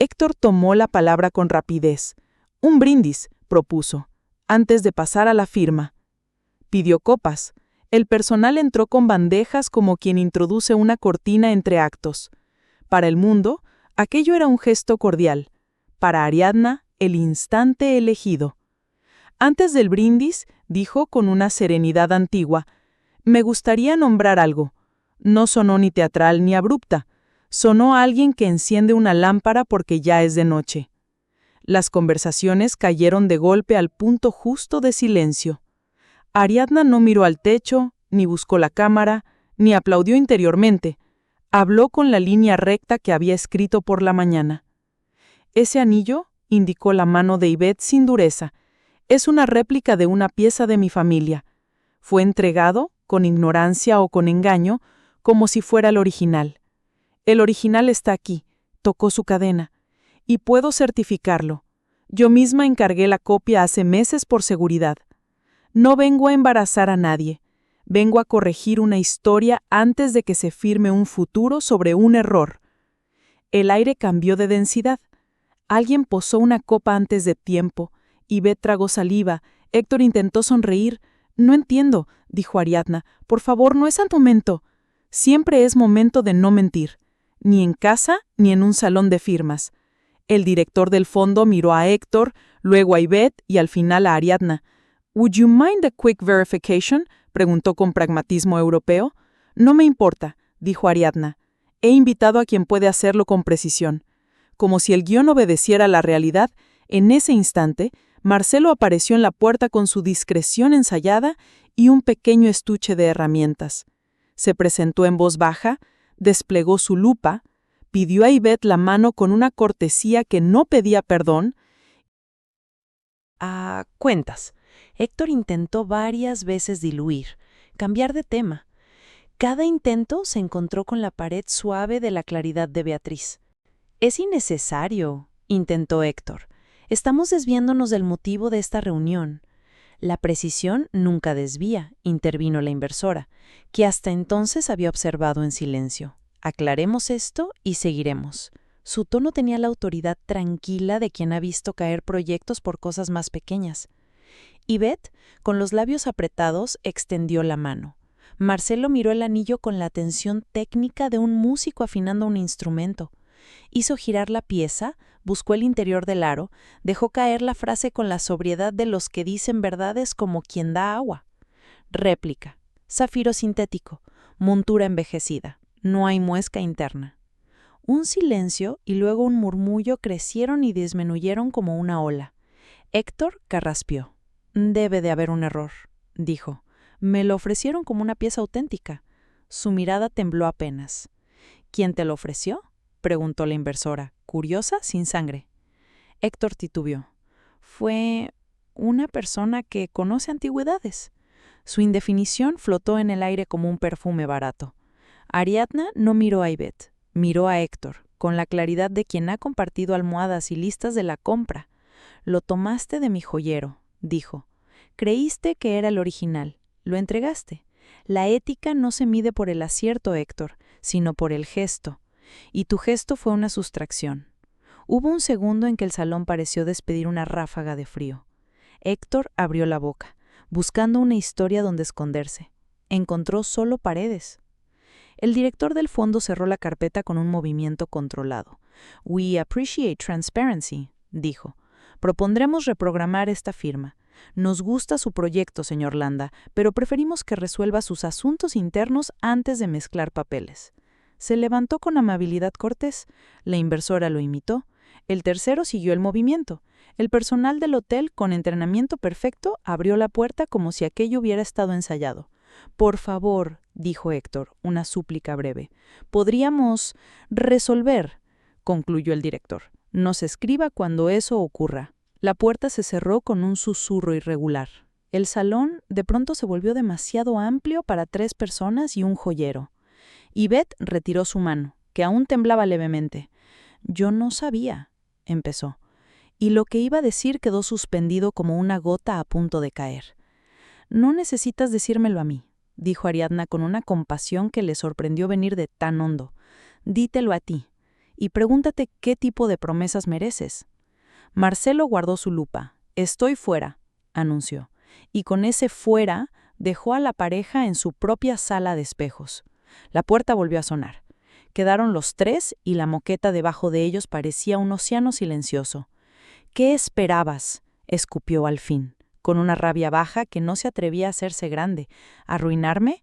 Héctor tomó la palabra con rapidez. «Un brindis», propuso, antes de pasar a la firma. Pidió copas. El personal entró con bandejas como quien introduce una cortina entre actos. Para el mundo, aquello era un gesto cordial. Para Ariadna, el instante elegido. Antes del brindis, dijo con una serenidad antigua, «Me gustaría nombrar algo». No sonó ni teatral ni abrupta. Sonó a alguien que enciende una lámpara porque ya es de noche. Las conversaciones cayeron de golpe al punto justo de silencio. Ariadna no miró al techo, ni buscó la cámara, ni aplaudió interiormente. Habló con la línea recta que había escrito por la mañana. «Ese anillo», indicó la mano de Ivette sin dureza, «es una réplica de una pieza de mi familia. Fue entregado, con ignorancia o con engaño, como si fuera el original. El original está aquí», tocó su cadena, «y puedo certificarlo. Yo misma encargué la copia hace meses por seguridad. No vengo a embarazar a nadie. Vengo a corregir una historia antes de que se firme un futuro sobre un error». El aire cambió de densidad. Alguien posó una copa antes de tiempo. Ivette tragó saliva. Héctor intentó sonreír. «No entiendo», dijo Ariadna. «Por favor, no es al momento». Siempre es momento de no mentir. Ni en casa, ni en un salón de firmas. El director del fondo miró a Héctor, luego a Ivette y al final a Ariadna. «Would you mind a quick verification?», preguntó con pragmatismo europeo. «No me importa», dijo Ariadna. «He invitado a quien puede hacerlo con precisión». Como si el guión obedeciera a la realidad, en ese instante, Marcelo apareció en la puerta con su discreción ensayada y un pequeño estuche de herramientas. Se presentó en voz baja, desplegó su lupa, pidió a Ivette la mano con una cortesía que no pedía perdón. Cuentas. Héctor intentó varias veces diluir, cambiar de tema. Cada intento se encontró con la pared suave de la claridad de Beatriz. «Es innecesario», intentó Héctor. «Estamos desviándonos del motivo de esta reunión». «La precisión nunca desvía», intervino la inversora, que hasta entonces había observado en silencio. «Aclaremos esto y seguiremos». Su tono tenía la autoridad tranquila de quien ha visto caer proyectos por cosas más pequeñas. Ivette, con los labios apretados, extendió la mano. Marcelo miró el anillo con la atención técnica de un músico afinando un instrumento. Hizo girar la pieza, buscó el interior del aro, dejó caer la frase con la sobriedad de los que dicen verdades como quien da agua. Réplica. Zafiro sintético. Montura envejecida. No hay muesca interna. Un silencio y luego un murmullo crecieron y disminuyeron como una ola. Héctor carraspeó. «Debe de haber un error», dijo. Me lo ofrecieron como una pieza auténtica. Su mirada tembló apenas. ¿Quién te lo ofreció?, preguntó la inversora, curiosa, sin sangre. Héctor titubeó. Fue una persona que conoce antigüedades. Su indefinición flotó en el aire como un perfume barato. Ariadna no miró a Ivette, miró a Héctor, con la claridad de quien ha compartido almohadas y listas de la compra. Lo tomaste de mi joyero, dijo. Creíste que era el original. Lo entregaste. La ética no se mide por el acierto, Héctor, sino por el gesto. Y tu gesto fue una sustracción. Hubo un segundo en que el salón pareció despedir una ráfaga de frío. Héctor abrió la boca, buscando una historia donde esconderse. Encontró solo paredes. El director del fondo cerró la carpeta con un movimiento controlado. We appreciate transparency, dijo. Propondremos reprogramar esta firma. Nos gusta su proyecto, señor Landa, pero preferimos que resuelva sus asuntos internos antes de mezclar papeles. Se levantó con amabilidad cortés. La inversora lo imitó. El tercero siguió el movimiento. El personal del hotel, con entrenamiento perfecto, abrió la puerta como si aquello hubiera estado ensayado. Por favor, dijo Héctor, una súplica breve. Podríamos resolver, concluyó el director. No se escriba cuando eso ocurra. La puerta se cerró con un susurro irregular. El salón de pronto se volvió demasiado amplio para 3 personas y un joyero. Ivette retiró su mano, que aún temblaba levemente. Yo no sabía, empezó. Y lo que iba a decir quedó suspendido como una gota a punto de caer. No necesitas decírmelo a mí, dijo Ariadna con una compasión que le sorprendió venir de tan hondo. Dítelo a ti, y pregúntate qué tipo de promesas mereces. Marcelo guardó su lupa. Estoy fuera, anunció, y con ese fuera dejó a la pareja en su propia sala de espejos. La puerta volvió a sonar. Quedaron los 3 y la moqueta debajo de ellos parecía un océano silencioso. ¿Qué esperabas?, escupió al fin, con una rabia baja que no se atrevía a hacerse grande. ¿Arruinarme?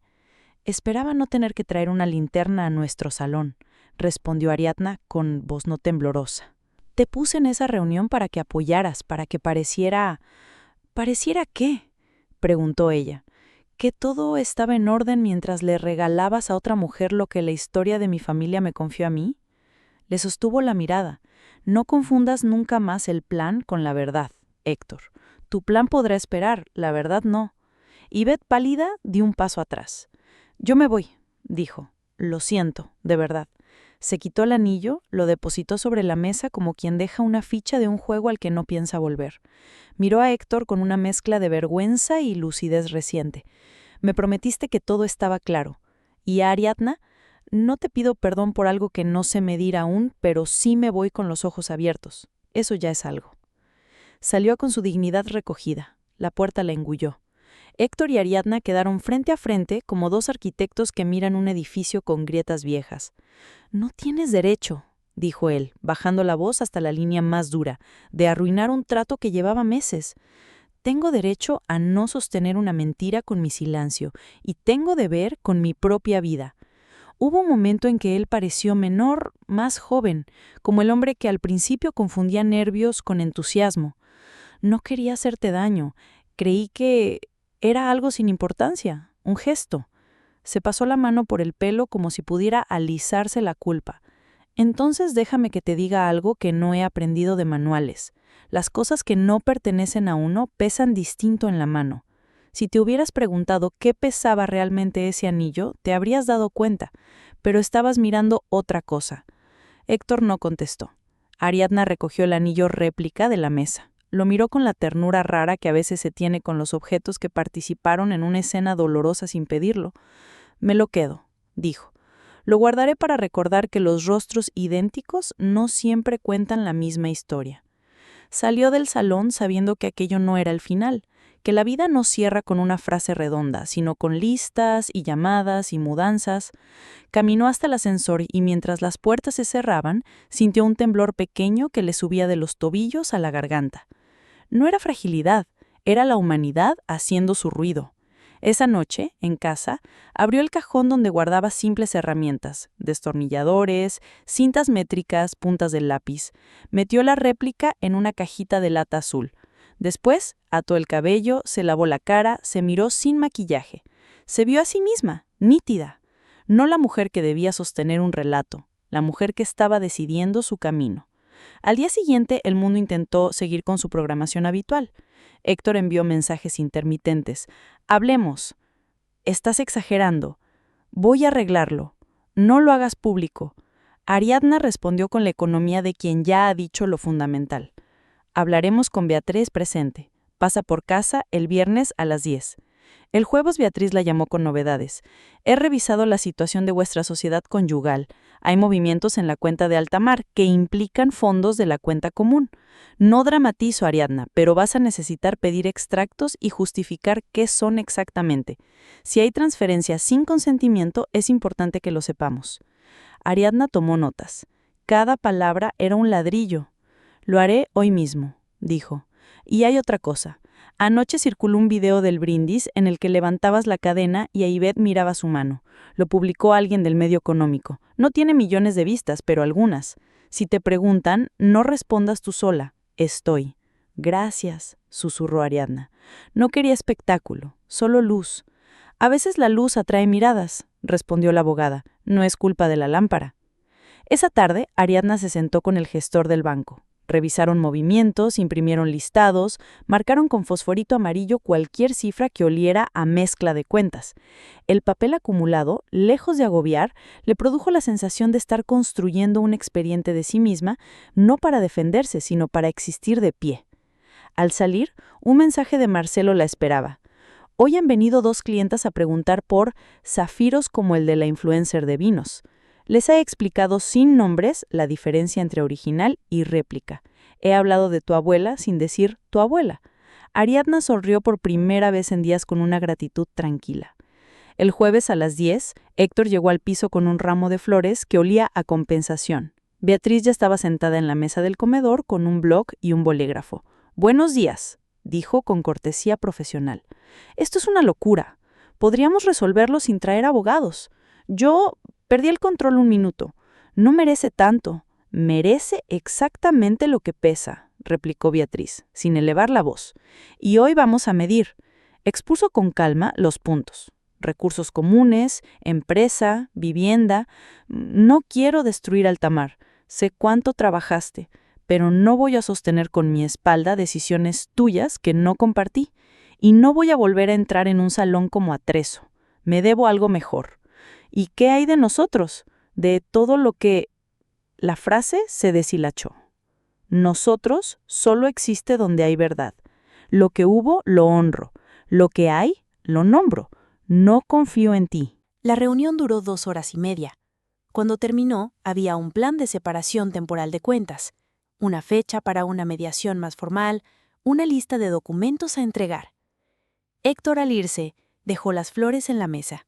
Esperaba no tener que traer una linterna a nuestro salón, respondió Ariadna con voz no temblorosa. Te puse en esa reunión para que apoyaras, para que pareciera... ¿Pareciera qué?, preguntó ella. ¿Que todo estaba en orden mientras le regalabas a otra mujer lo que la historia de mi familia me confió a mí? Le sostuvo la mirada. No confundas nunca más el plan con la verdad, Héctor. Tu plan podrá esperar, la verdad no. Ivette, pálida, dio un paso atrás. Yo me voy, dijo. Lo siento, de verdad. Se quitó el anillo, lo depositó sobre la mesa como quien deja una ficha de un juego al que no piensa volver. Miró a Héctor con una mezcla de vergüenza y lucidez reciente. Me prometiste que todo estaba claro. Y a Ariadna, no te pido perdón por algo que no sé medir aún, pero sí me voy con los ojos abiertos. Eso ya es algo. Salió con su dignidad recogida. La puerta la engulló. Héctor y Ariadna quedaron frente a frente como 2 arquitectos que miran un edificio con grietas viejas. No tienes derecho, dijo él, bajando la voz hasta la línea más dura, de arruinar un trato que llevaba meses. Tengo derecho a no sostener una mentira con mi silencio, y tengo deber con mi propia vida. Hubo un momento en que él pareció menor, más joven, como el hombre que al principio confundía nervios con entusiasmo. No quería hacerte daño. Creí que era algo sin importancia, un gesto. Se pasó la mano por el pelo como si pudiera alisarse la culpa. Entonces déjame que te diga algo que no he aprendido de manuales. Las cosas que no pertenecen a uno pesan distinto en la mano. Si te hubieras preguntado qué pesaba realmente ese anillo, te habrías dado cuenta, pero estabas mirando otra cosa. Héctor no contestó. Ariadna recogió el anillo réplica de la mesa. Lo miró con la ternura rara que a veces se tiene con los objetos que participaron en una escena dolorosa sin pedirlo. Me lo quedo, dijo. Lo guardaré para recordar que los rostros idénticos no siempre cuentan la misma historia. Salió del salón sabiendo que aquello no era el final, que la vida no cierra con una frase redonda, sino con listas y llamadas y mudanzas. Caminó hasta el ascensor y mientras las puertas se cerraban, sintió un temblor pequeño que le subía de los tobillos a la garganta. No era fragilidad, era la humanidad haciendo su ruido. Esa noche, en casa, abrió el cajón donde guardaba simples herramientas, destornilladores, cintas métricas, puntas de lápiz. Metió la réplica en una cajita de lata azul. Después, ató el cabello, se lavó la cara, se miró sin maquillaje. Se vio a sí misma, nítida. No la mujer que debía sostener un relato, la mujer que estaba decidiendo su camino. Al día siguiente, el mundo intentó seguir con su programación habitual. Héctor envió mensajes intermitentes. Hablemos. Estás exagerando. Voy a arreglarlo. No lo hagas público. Ariadna respondió con la economía de quien ya ha dicho lo fundamental. Hablaremos con Beatriz presente. Pasa por casa el viernes a las 10. El jueves Beatriz la llamó con novedades. He revisado la situación de vuestra sociedad conyugal. Hay movimientos en la cuenta de Altamar que implican fondos de la cuenta común. No dramatizo, Ariadna, pero vas a necesitar pedir extractos y justificar qué son exactamente. Si hay transferencias sin consentimiento, es importante que lo sepamos. Ariadna tomó notas. Cada palabra era un ladrillo. Lo haré hoy mismo, dijo. Y hay otra cosa. Anoche circuló un video del brindis en el que levantabas la cadena y Ivette miraba su mano. Lo publicó alguien del medio económico. No tiene millones de vistas, pero algunas. Si te preguntan, no respondas tú sola. Estoy. Gracias, susurró Ariadna. No quería espectáculo, solo luz. A veces la luz atrae miradas, respondió la abogada. No es culpa de la lámpara. Esa tarde, Ariadna se sentó con el gestor del banco. Revisaron movimientos, imprimieron listados, marcaron con fosforito amarillo cualquier cifra que oliera a mezcla de cuentas. El papel acumulado, lejos de agobiar, le produjo la sensación de estar construyendo un expediente de sí misma, no para defenderse, sino para existir de pie. Al salir, un mensaje de Marcelo la esperaba. Hoy han venido 2 clientas a preguntar por zafiros como el de la influencer de vinos. Les he explicado sin nombres la diferencia entre original y réplica. He hablado de tu abuela sin decir tu abuela. Ariadna sonrió por primera vez en días con una gratitud tranquila. El jueves a las 10, Héctor llegó al piso con un ramo de flores que olía a compensación. Beatriz ya estaba sentada en la mesa del comedor con un blog y un bolígrafo. «Buenos días», dijo con cortesía profesional. «Esto es una locura. Podríamos resolverlo sin traer abogados. Yo perdí el control un minuto. No merece tanto. Merece exactamente lo que pesa», replicó Beatriz, sin elevar la voz. «Y hoy vamos a medir». Expuso con calma los puntos. Recursos comunes, empresa, vivienda. No quiero destruir Altamar. Sé cuánto trabajaste, pero no voy a sostener con mi espalda decisiones tuyas que no compartí. Y no voy a volver a entrar en un salón como atrezo. Me debo algo mejor. ¿Y qué hay de nosotros? De todo lo que... La frase se deshilachó. Nosotros solo existe donde hay verdad. Lo que hubo, lo honro. Lo que hay, lo nombro. No confío en ti. La reunión duró 2 horas y media. Cuando terminó, había un plan de separación temporal de cuentas, una fecha para una mediación más formal, una lista de documentos a entregar. Héctor, al irse, dejó las flores en la mesa.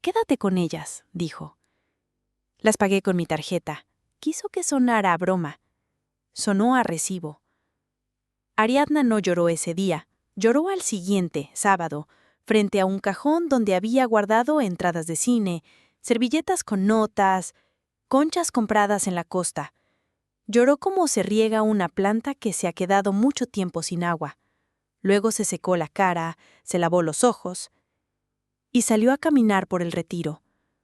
«Quédate con ellas», dijo. «Las pagué con mi tarjeta». Quiso que sonara a broma. Sonó a recibo. Ariadna no lloró ese día. Lloró al siguiente, sábado, frente a un cajón donde había guardado entradas de cine, servilletas con notas, conchas compradas en la costa. Lloró como se riega una planta que se ha quedado mucho tiempo sin agua. Luego se secó la cara, se lavó los ojos y salió a caminar por el Retiro.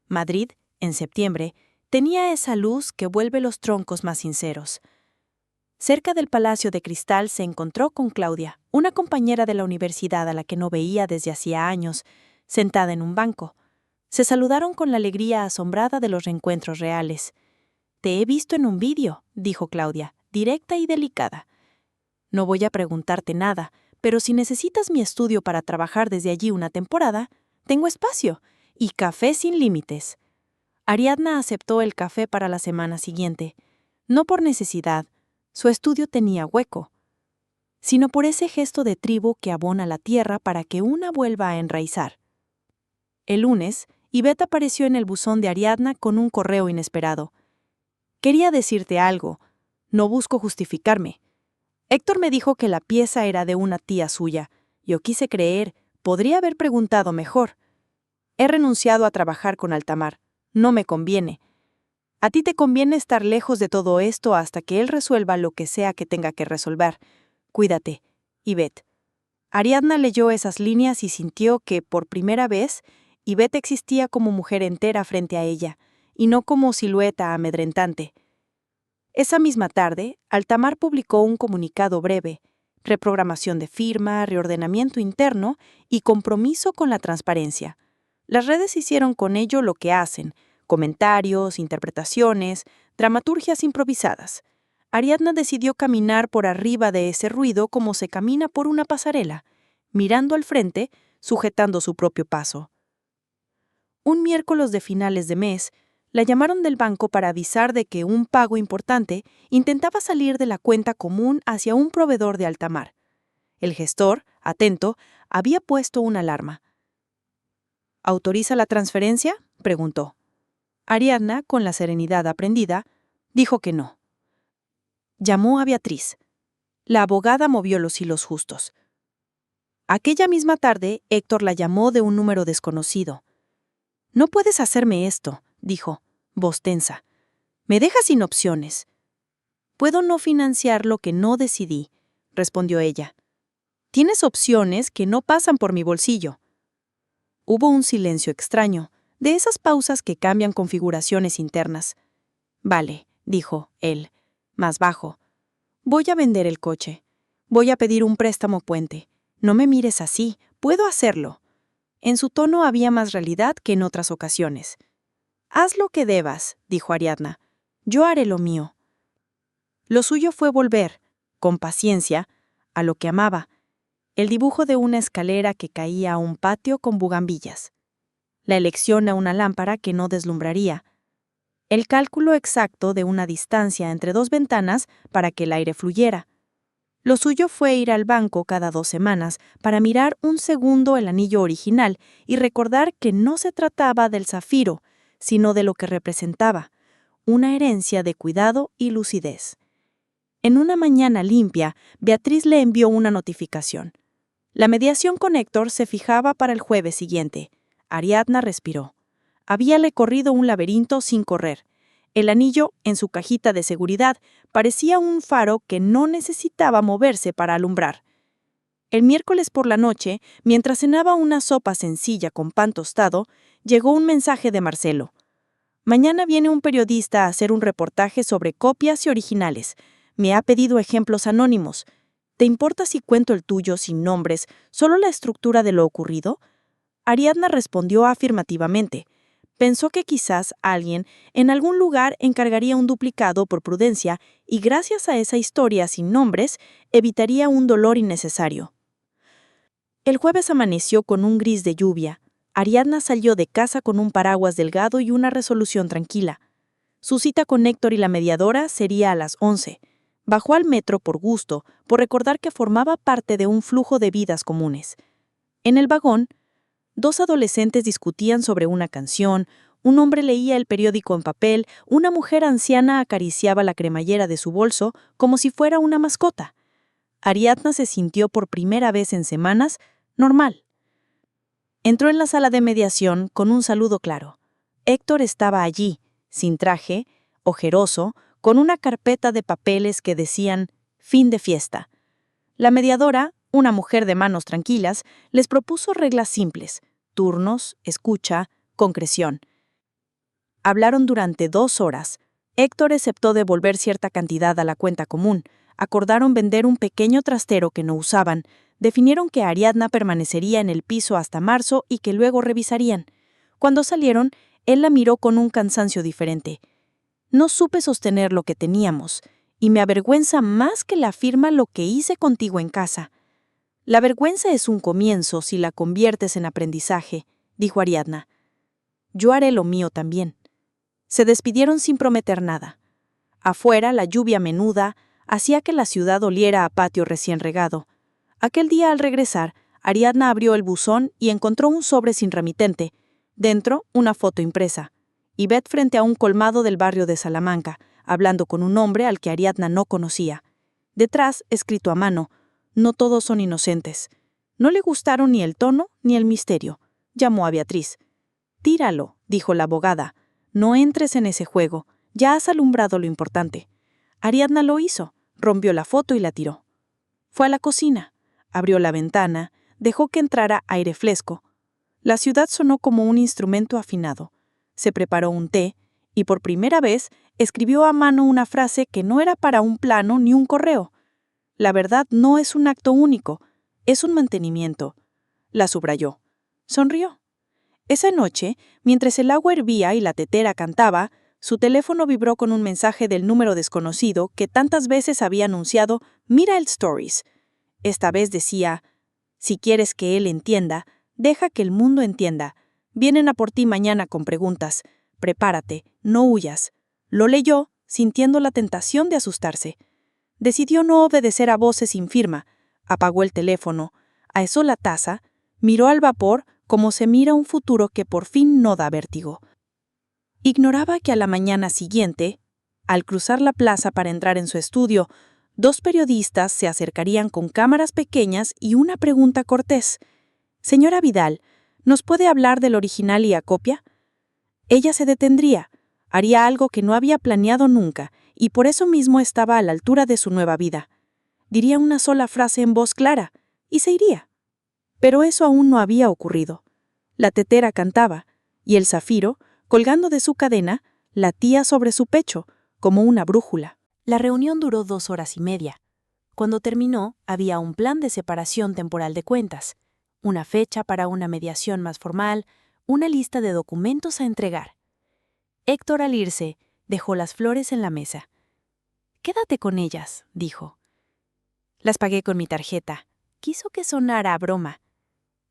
Madrid, en septiembre, tenía esa luz que vuelve los troncos más sinceros. Cerca del Palacio de Cristal se encontró con Claudia, una compañera de la universidad a la que no veía desde hacía años, sentada en un banco. Se saludaron con la alegría asombrada de los reencuentros reales. «Te he visto en un vídeo», dijo Claudia, directa y delicada. «No voy a preguntarte nada, pero si necesitas mi estudio para trabajar desde allí una temporada, tengo espacio y café sin límites». Ariadna aceptó el café para la semana siguiente, no por necesidad, su estudio tenía hueco, sino por ese gesto de tribu que abona la tierra para que una vuelva a enraizar. El lunes, Ivette apareció en el buzón de Ariadna con un correo inesperado. «Quería decirte algo. No busco justificarme. Héctor me dijo que la pieza era de una tía suya. Yo quise creer, podría haber preguntado mejor. He renunciado a trabajar con Altamar. No me conviene. A ti te conviene estar lejos de todo esto hasta que él resuelva lo que sea que tenga que resolver. Cuídate. Ivette. Ariadna leyó esas líneas y sintió que, por primera vez, Ivette existía como mujer entera frente a ella, y no como silueta amedrentante. Esa misma tarde, Altamar publicó un comunicado breve: reprogramación de firma, reordenamiento interno y compromiso con la transparencia. Las redes hicieron con ello lo que hacen: comentarios, interpretaciones, dramaturgias improvisadas. Ariadna decidió caminar por arriba de ese ruido como se camina por una pasarela, mirando al frente, sujetando su propio paso. Un miércoles de finales de mes, la llamaron del banco para avisar de que un pago importante intentaba salir de la cuenta común hacia un proveedor de Altamar. El gestor, atento, había puesto una alarma. ¿Autoriza la transferencia?, preguntó. Ariadna, con la serenidad aprendida, dijo que no. Llamó a Beatriz. La abogada movió los hilos justos. Aquella misma tarde, Héctor la llamó de un número desconocido. «No puedes hacerme esto», dijo, voz tensa. «Me dejas sin opciones». «Puedo no financiar lo que no decidí», respondió ella. «Tienes opciones que no pasan por mi bolsillo». Hubo un silencio extraño, de esas pausas que cambian configuraciones internas. «Vale», dijo él, más bajo. «Voy a vender el coche. Voy a pedir un préstamo puente. No me mires así, puedo hacerlo». En su tono había más realidad que en otras ocasiones. «Haz lo que debas», dijo Ariadna. «Yo haré lo mío». Lo suyo fue volver, con paciencia, a lo que amaba: el dibujo de una escalera que caía a un patio con bugambillas, la elección a una lámpara que no deslumbraría, el cálculo exacto de una distancia entre dos ventanas para que el aire fluyera. Lo suyo fue ir al banco cada 2 semanas para mirar un segundo el anillo original y recordar que no se trataba del zafiro, sino de lo que representaba: una herencia de cuidado y lucidez. En una mañana limpia, Beatriz le envió una notificación. La mediación con Héctor se fijaba para el jueves siguiente. Ariadna respiró. Habíale corrido un laberinto sin correr. El anillo, en su cajita de seguridad, parecía un faro que no necesitaba moverse para alumbrar. El miércoles por la noche, mientras cenaba una sopa sencilla con pan tostado, llegó un mensaje de Marcelo. «Mañana viene un periodista a hacer un reportaje sobre copias y originales. Me ha pedido ejemplos anónimos. ¿Te importa si cuento el tuyo sin nombres, solo la estructura de lo ocurrido?» Ariadna respondió afirmativamente. Pensó que quizás alguien en algún lugar encargaría un duplicado por prudencia y gracias a esa historia sin nombres evitaría un dolor innecesario. El jueves amaneció con un gris de lluvia. Ariadna salió de casa con un paraguas delgado y una resolución tranquila. Su cita con Héctor y la mediadora sería a las 11. Bajó al metro por gusto, por recordar que formaba parte de un flujo de vidas comunes. En el vagón, 2 adolescentes discutían sobre una canción, un hombre leía el periódico en papel, una mujer anciana acariciaba la cremallera de su bolso como si fuera una mascota. Ariadna se sintió por primera vez en semanas normal. Entró en la sala de mediación con un saludo claro. Héctor estaba allí, sin traje, ojeroso, con una carpeta de papeles que decían «Fin de fiesta». La mediadora, una mujer de manos tranquilas, les propuso reglas simples: turnos, escucha, concreción. Hablaron durante 2 horas. Héctor aceptó devolver cierta cantidad a la cuenta común. Acordaron vender un pequeño trastero que no usaban. Definieron que Ariadna permanecería en el piso hasta marzo y que luego revisarían. Cuando salieron, él la miró con un cansancio diferente. «No supe sostener lo que teníamos, y me avergüenza más que la firma lo que hice contigo en casa». «La vergüenza es un comienzo si la conviertes en aprendizaje», dijo Ariadna. «Yo haré lo mío también». Se despidieron sin prometer nada. Afuera, la lluvia menuda hacía que la ciudad oliera a patio recién regado. Aquel día, al regresar, Ariadna abrió el buzón y encontró un sobre sin remitente. Dentro, una foto impresa. Ivette frente a un colmado del barrio de Salamanca, hablando con un hombre al que Ariadna no conocía. Detrás, escrito a mano: «No todos son inocentes». No le gustaron ni el tono ni el misterio. Llamó a Beatriz. «Tíralo», dijo la abogada. «No entres en ese juego. Ya has alumbrado lo importante». Ariadna lo hizo. Rompió la foto y la tiró. Fue a la cocina. Abrió la ventana, dejó que entrara aire fresco. La ciudad sonó como un instrumento afinado. Se preparó un té y por primera vez escribió a mano una frase que no era para un plano ni un correo. La verdad no es un acto único, es un mantenimiento. La subrayó. Sonrió. Esa noche, mientras el agua hervía y la tetera cantaba, su teléfono vibró con un mensaje del número desconocido que tantas veces había anunciado «Mira el Stories». Esta vez decía, «Si quieres que él entienda, deja que el mundo entienda. Vienen a por ti mañana con preguntas. Prepárate, no huyas». Lo leyó, sintiendo la tentación de asustarse. Decidió no obedecer a voces sin firma. Apagó el teléfono, aezó la taza, miró al vapor como se mira un futuro que por fin no da vértigo. Ignoraba que a la mañana siguiente, al cruzar la plaza para entrar en su estudio, 2 periodistas se acercarían con cámaras pequeñas y una pregunta cortés. «Señora Vidal, ¿nos puede hablar del original y acopia?» Ella se detendría, haría algo que no había planeado nunca, y por eso mismo estaba a la altura de su nueva vida. Diría una sola frase en voz clara, y se iría. Pero eso aún no había ocurrido. La tetera cantaba, y el zafiro, colgando de su cadena, latía sobre su pecho, como una brújula. La reunión duró 2 horas y media. Cuando terminó, había un plan de separación temporal de cuentas, una fecha para una mediación más formal, una lista de documentos a entregar. Héctor, al irse, dejó las flores en la mesa. «Quédate con ellas», dijo. «Las pagué con mi tarjeta». Quiso que sonara a broma.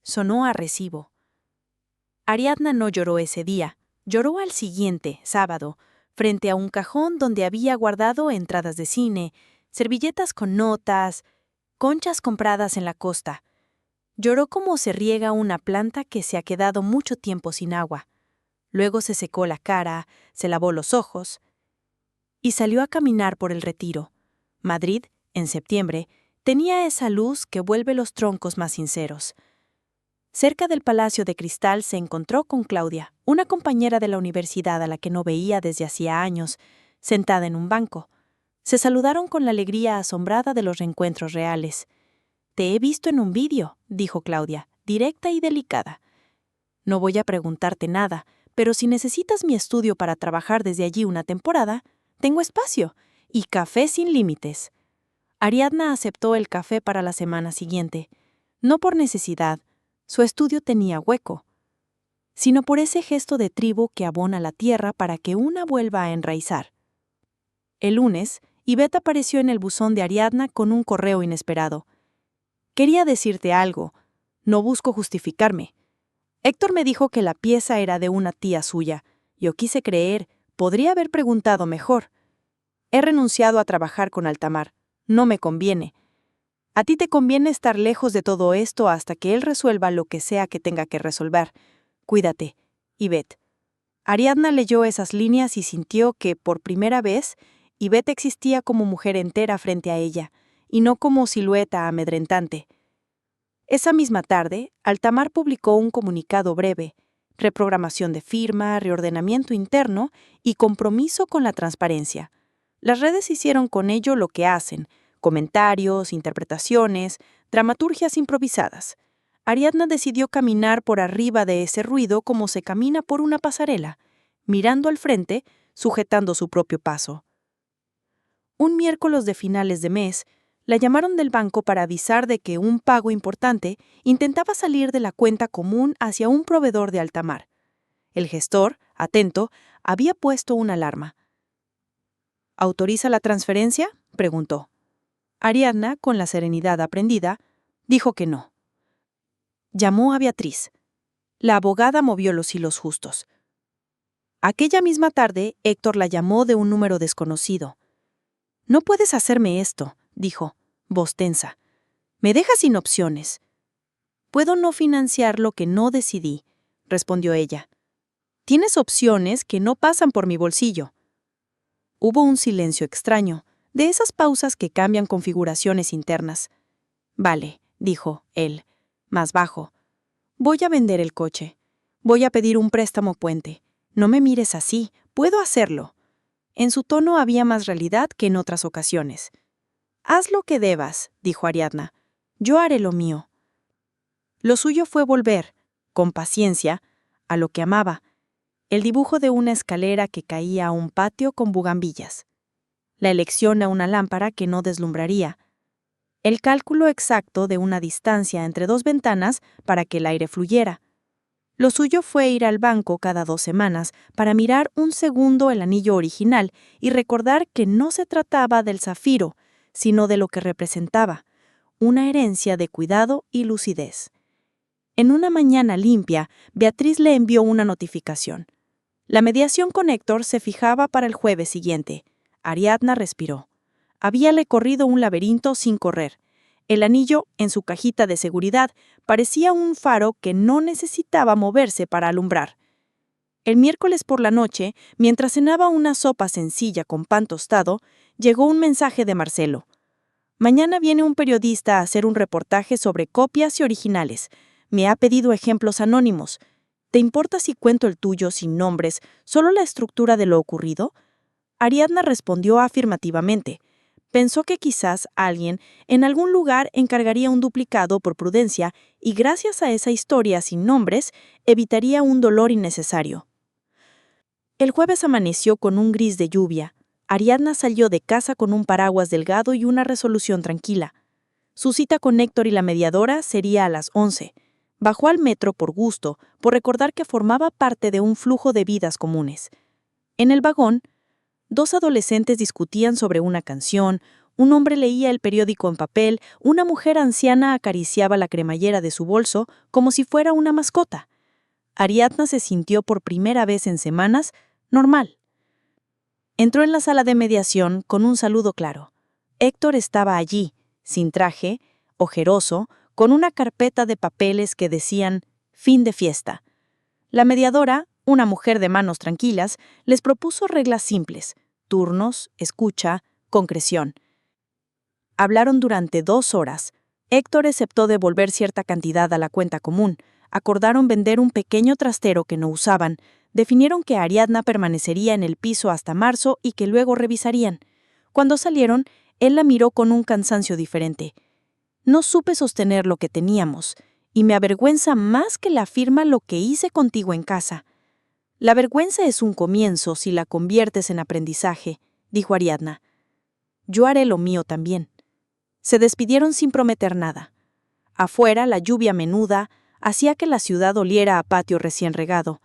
Sonó a recibo. Ariadna no lloró ese día, lloró al siguiente, sábado, frente a un cajón donde había guardado entradas de cine, servilletas con notas, conchas compradas en la costa. Lloró como se riega una planta que se ha quedado mucho tiempo sin agua. Luego se secó la cara, se lavó los ojos y salió a caminar por el Retiro. Madrid, en septiembre, tenía esa luz que vuelve los troncos más sinceros. Cerca del Palacio de Cristal se encontró con Claudia, una compañera de la universidad a la que no veía desde hacía años, sentada en un banco. Se saludaron con la alegría asombrada de los reencuentros reales. «Te he visto en un vídeo», dijo Claudia, directa y delicada. «No voy a preguntarte nada, pero si necesitas mi estudio para trabajar desde allí una temporada, tengo espacio y café sin límites». Ariadna aceptó el café para la semana siguiente, no por necesidad, su estudio tenía hueco, sino por ese gesto de tribu que abona la tierra para que una vuelva a enraizar. El lunes, Ivette apareció en el buzón de Ariadna con un correo inesperado. «Quería decirte algo. No busco justificarme. Héctor me dijo que la pieza era de una tía suya. Yo quise creer, podría haber preguntado mejor. He renunciado a trabajar con Altamar. No me conviene. A ti te conviene estar lejos de todo esto hasta que él resuelva lo que sea que tenga que resolver. Cuídate, Ivette». Ariadna leyó esas líneas y sintió que, por primera vez, Ivette existía como mujer entera frente a ella, y no como silueta amedrentante. Esa misma tarde, Altamar publicó un comunicado breve, reprogramación de firma, reordenamiento interno y compromiso con la transparencia. Las redes hicieron con ello lo que hacen, comentarios, interpretaciones, dramaturgias improvisadas. Ariadna decidió caminar por arriba de ese ruido como se camina por una pasarela, mirando al frente, sujetando su propio paso. Un miércoles de finales de mes, la llamaron del banco para avisar de que un pago importante intentaba salir de la cuenta común hacia un proveedor de Altamar. El gestor, atento, había puesto una alarma. «¿Autoriza la transferencia?», preguntó. Ariadna, con la serenidad aprendida, dijo que no. Llamó a Beatriz. La abogada movió los hilos justos. Aquella misma tarde, Héctor la llamó de un número desconocido. «No puedes hacerme esto», dijo, voz tensa. «Me dejas sin opciones». «Puedo no financiar lo que no decidí», respondió ella. «Tienes opciones que no pasan por mi bolsillo». Hubo un silencio extraño, de esas pausas que cambian configuraciones internas. «Vale», dijo él, más bajo. «Voy a vender el coche. Voy a pedir un préstamo puente. No me mires así, puedo hacerlo». En su tono había más realidad que en otras ocasiones. «Haz lo que debas», dijo Ariadna. Yo haré lo mío. Lo suyo fue volver, con paciencia, a lo que amaba, el dibujo de una escalera que caía a un patio con bugambillas, la elección a una lámpara que no deslumbraría, el cálculo exacto de una distancia entre dos ventanas para que el aire fluyera. Lo suyo fue ir al banco cada 2 semanas para mirar un segundo el anillo original y recordar que no se trataba del zafiro, sino de lo que representaba, una herencia de cuidado y lucidez. En una mañana limpia, Beatriz le envió una notificación. La mediación con Héctor se fijaba para el jueves siguiente. Ariadna respiró. Había recorrido un laberinto sin correr. El anillo, en su cajita de seguridad, parecía un faro que no necesitaba moverse para alumbrar. El miércoles por la noche, mientras cenaba una sopa sencilla con pan tostado, llegó un mensaje de Marcelo. Mañana viene un periodista a hacer un reportaje sobre copias y originales. Me ha pedido ejemplos anónimos. ¿Te importa si cuento el tuyo sin nombres, solo la estructura de lo ocurrido? Ariadna respondió afirmativamente. Pensó que quizás alguien en algún lugar encargaría un duplicado por prudencia y gracias a esa historia sin nombres evitaría un dolor innecesario. El jueves amaneció con un gris de lluvia. Ariadna salió de casa con un paraguas delgado y una resolución tranquila. Su cita con Héctor y la mediadora sería a las 11. Bajó al metro por gusto, por recordar que formaba parte de un flujo de vidas comunes. En el vagón, 2 adolescentes discutían sobre una canción, un hombre leía el periódico en papel, una mujer anciana acariciaba la cremallera de su bolso como si fuera una mascota. Ariadna se sintió por primera vez en semanas normal. Entró en la sala de mediación con un saludo claro. Héctor estaba allí, sin traje, ojeroso, con una carpeta de papeles que decían «Fin de fiesta». La mediadora, una mujer de manos tranquilas, les propuso reglas simples, turnos, escucha, concreción. Hablaron durante 2 horas. Héctor aceptó devolver cierta cantidad a la cuenta común. Acordaron vender un pequeño trastero que no usaban. Definieron que Ariadna permanecería en el piso hasta marzo y que luego revisarían. Cuando salieron, él la miró con un cansancio diferente. No supe sostener lo que teníamos, y me avergüenza más que la firma lo que hice contigo en casa. La vergüenza es un comienzo si la conviertes en aprendizaje, dijo Ariadna. Yo haré lo mío también. Se despidieron sin prometer nada. Afuera, la lluvia menuda hacía que la ciudad oliera a patio recién regado.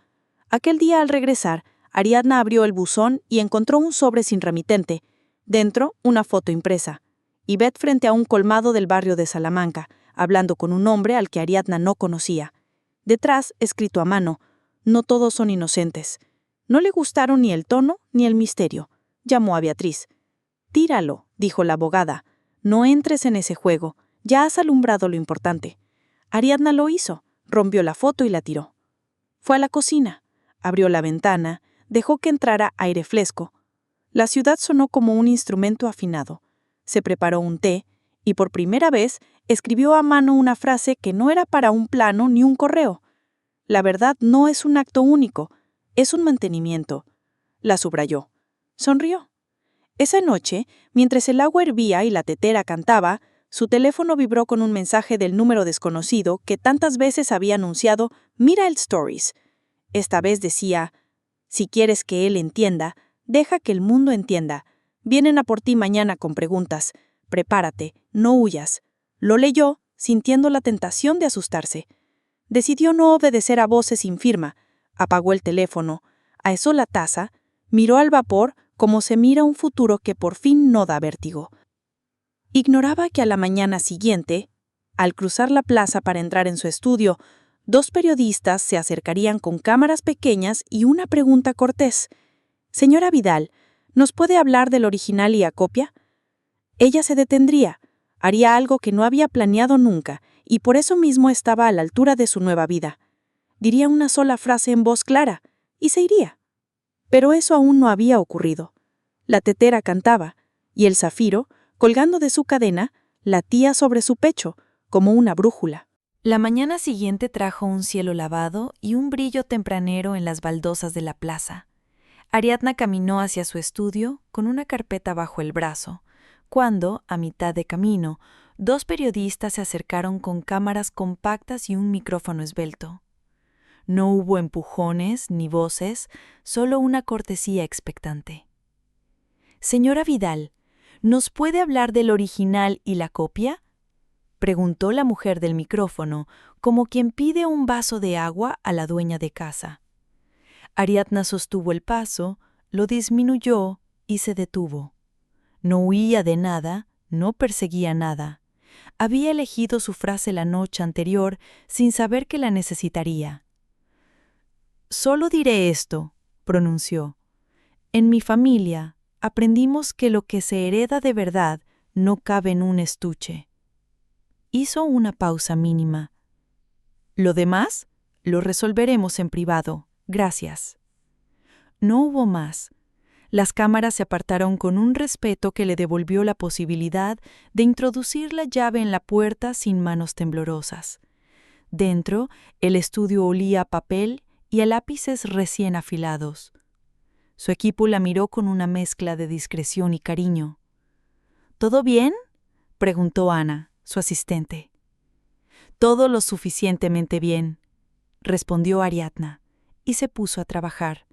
Aquel día, al regresar, Ariadna abrió el buzón y encontró un sobre sin remitente. Dentro, una foto impresa. Ivette frente a un colmado del barrio de Salamanca, hablando con un hombre al que Ariadna no conocía. Detrás, escrito a mano, «No todos son inocentes». No le gustaron ni el tono ni el misterio. Llamó a Beatriz. «Tíralo», dijo la abogada. «No entres en ese juego. Ya has alumbrado lo importante». Ariadna lo hizo. Rompió la foto y la tiró. Fue a la cocina. Abrió la ventana. Dejó que entrara aire fresco. La ciudad sonó como un instrumento afinado. Se preparó un té y por primera vez escribió a mano una frase que no era para un plano ni un correo. La verdad no es un acto único, es un mantenimiento. La subrayó. Sonrió. Esa noche, mientras el agua hervía y la tetera cantaba, su teléfono vibró con un mensaje del número desconocido que tantas veces había anunciado «Mira el Stories». Esta vez decía «Si quieres que él entienda, deja que el mundo entienda. Vienen a por ti mañana con preguntas. Prepárate, no huyas». Lo leyó, sintiendo la tentación de asustarse. Decidió no obedecer a voces sin firma. Apagó el teléfono, aezó la taza, miró al vapor como se mira un futuro que por fin no da vértigo. Ignoraba que a la mañana siguiente, al cruzar la plaza para entrar en su estudio, 2 periodistas se acercarían con cámaras pequeñas y una pregunta cortés. «Señora Vidal, ¿nos puede hablar del original y acopia?» Ella se detendría, haría algo que no había planeado nunca, y por eso mismo estaba a la altura de su nueva vida. Diría una sola frase en voz clara, y se iría. Pero eso aún no había ocurrido. La tetera cantaba, y el zafiro, colgando de su cadena, latía sobre su pecho, como una brújula. La mañana siguiente trajo un cielo lavado y un brillo tempranero en las baldosas de la plaza. Ariadna caminó hacia su estudio con una carpeta bajo el brazo, cuando, a mitad de camino, 2 periodistas se acercaron con cámaras compactas y un micrófono esbelto. No hubo empujones ni voces, solo una cortesía expectante. «Señora Vidal, ¿nos puede hablar del original y la copia?», preguntó la mujer del micrófono, como quien pide un vaso de agua a la dueña de casa. Ariadna sostuvo el paso, lo disminuyó y se detuvo. No huía de nada, no perseguía nada. Había elegido su frase la noche anterior sin saber que la necesitaría. «Solo diré esto», pronunció. «En mi familia aprendimos que lo que se hereda de verdad no cabe en un estuche». Hizo una pausa mínima. «Lo demás lo resolveremos en privado. Gracias». No hubo más. Las cámaras se apartaron con un respeto que le devolvió la posibilidad de introducir la llave en la puerta sin manos temblorosas. Dentro, el estudio olía a papel y a lápices recién afilados. Su equipo la miró con una mezcla de discreción y cariño. «¿Todo bien?», preguntó Ana, su asistente. «Todo lo suficientemente bien», respondió Ariadna, y se puso a trabajar.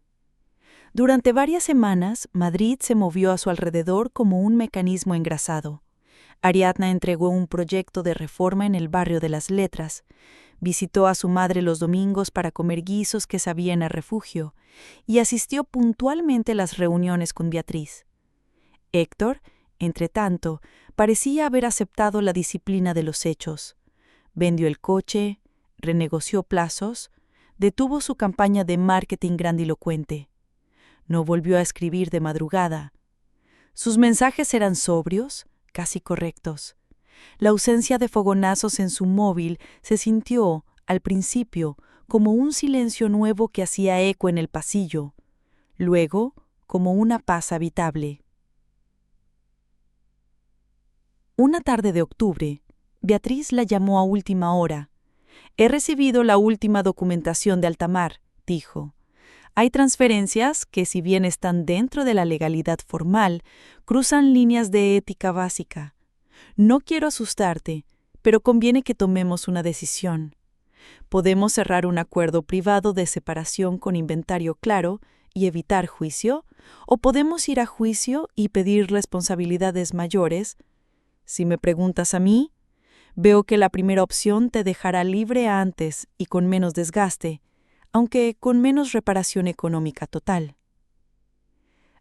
Durante varias semanas, Madrid se movió a su alrededor como un mecanismo engrasado. Ariadna entregó un proyecto de reforma en el barrio de las Letras, visitó a su madre los domingos para comer guisos que sabían a refugio, y asistió puntualmente a las reuniones con Beatriz. Héctor, entretanto, parecía haber aceptado la disciplina de los hechos. Vendió el coche, renegoció plazos, detuvo su campaña de marketing grandilocuente. No volvió a escribir de madrugada. Sus mensajes eran sobrios, casi correctos. La ausencia de fogonazos en su móvil se sintió, al principio, como un silencio nuevo que hacía eco en el pasillo, luego como una paz habitable. Una tarde de octubre, Beatriz la llamó a última hora. «He recibido la última documentación de altamar», dijo. «Hay transferencias que, si bien están dentro de la legalidad formal, cruzan líneas de ética básica. No quiero asustarte, pero conviene que tomemos una decisión. Podemos cerrar un acuerdo privado de separación con inventario claro y evitar juicio, o podemos ir a juicio y pedir responsabilidades mayores. Si me preguntas a mí, veo que la primera opción te dejará libre antes y con menos desgaste, aunque con menos reparación económica total».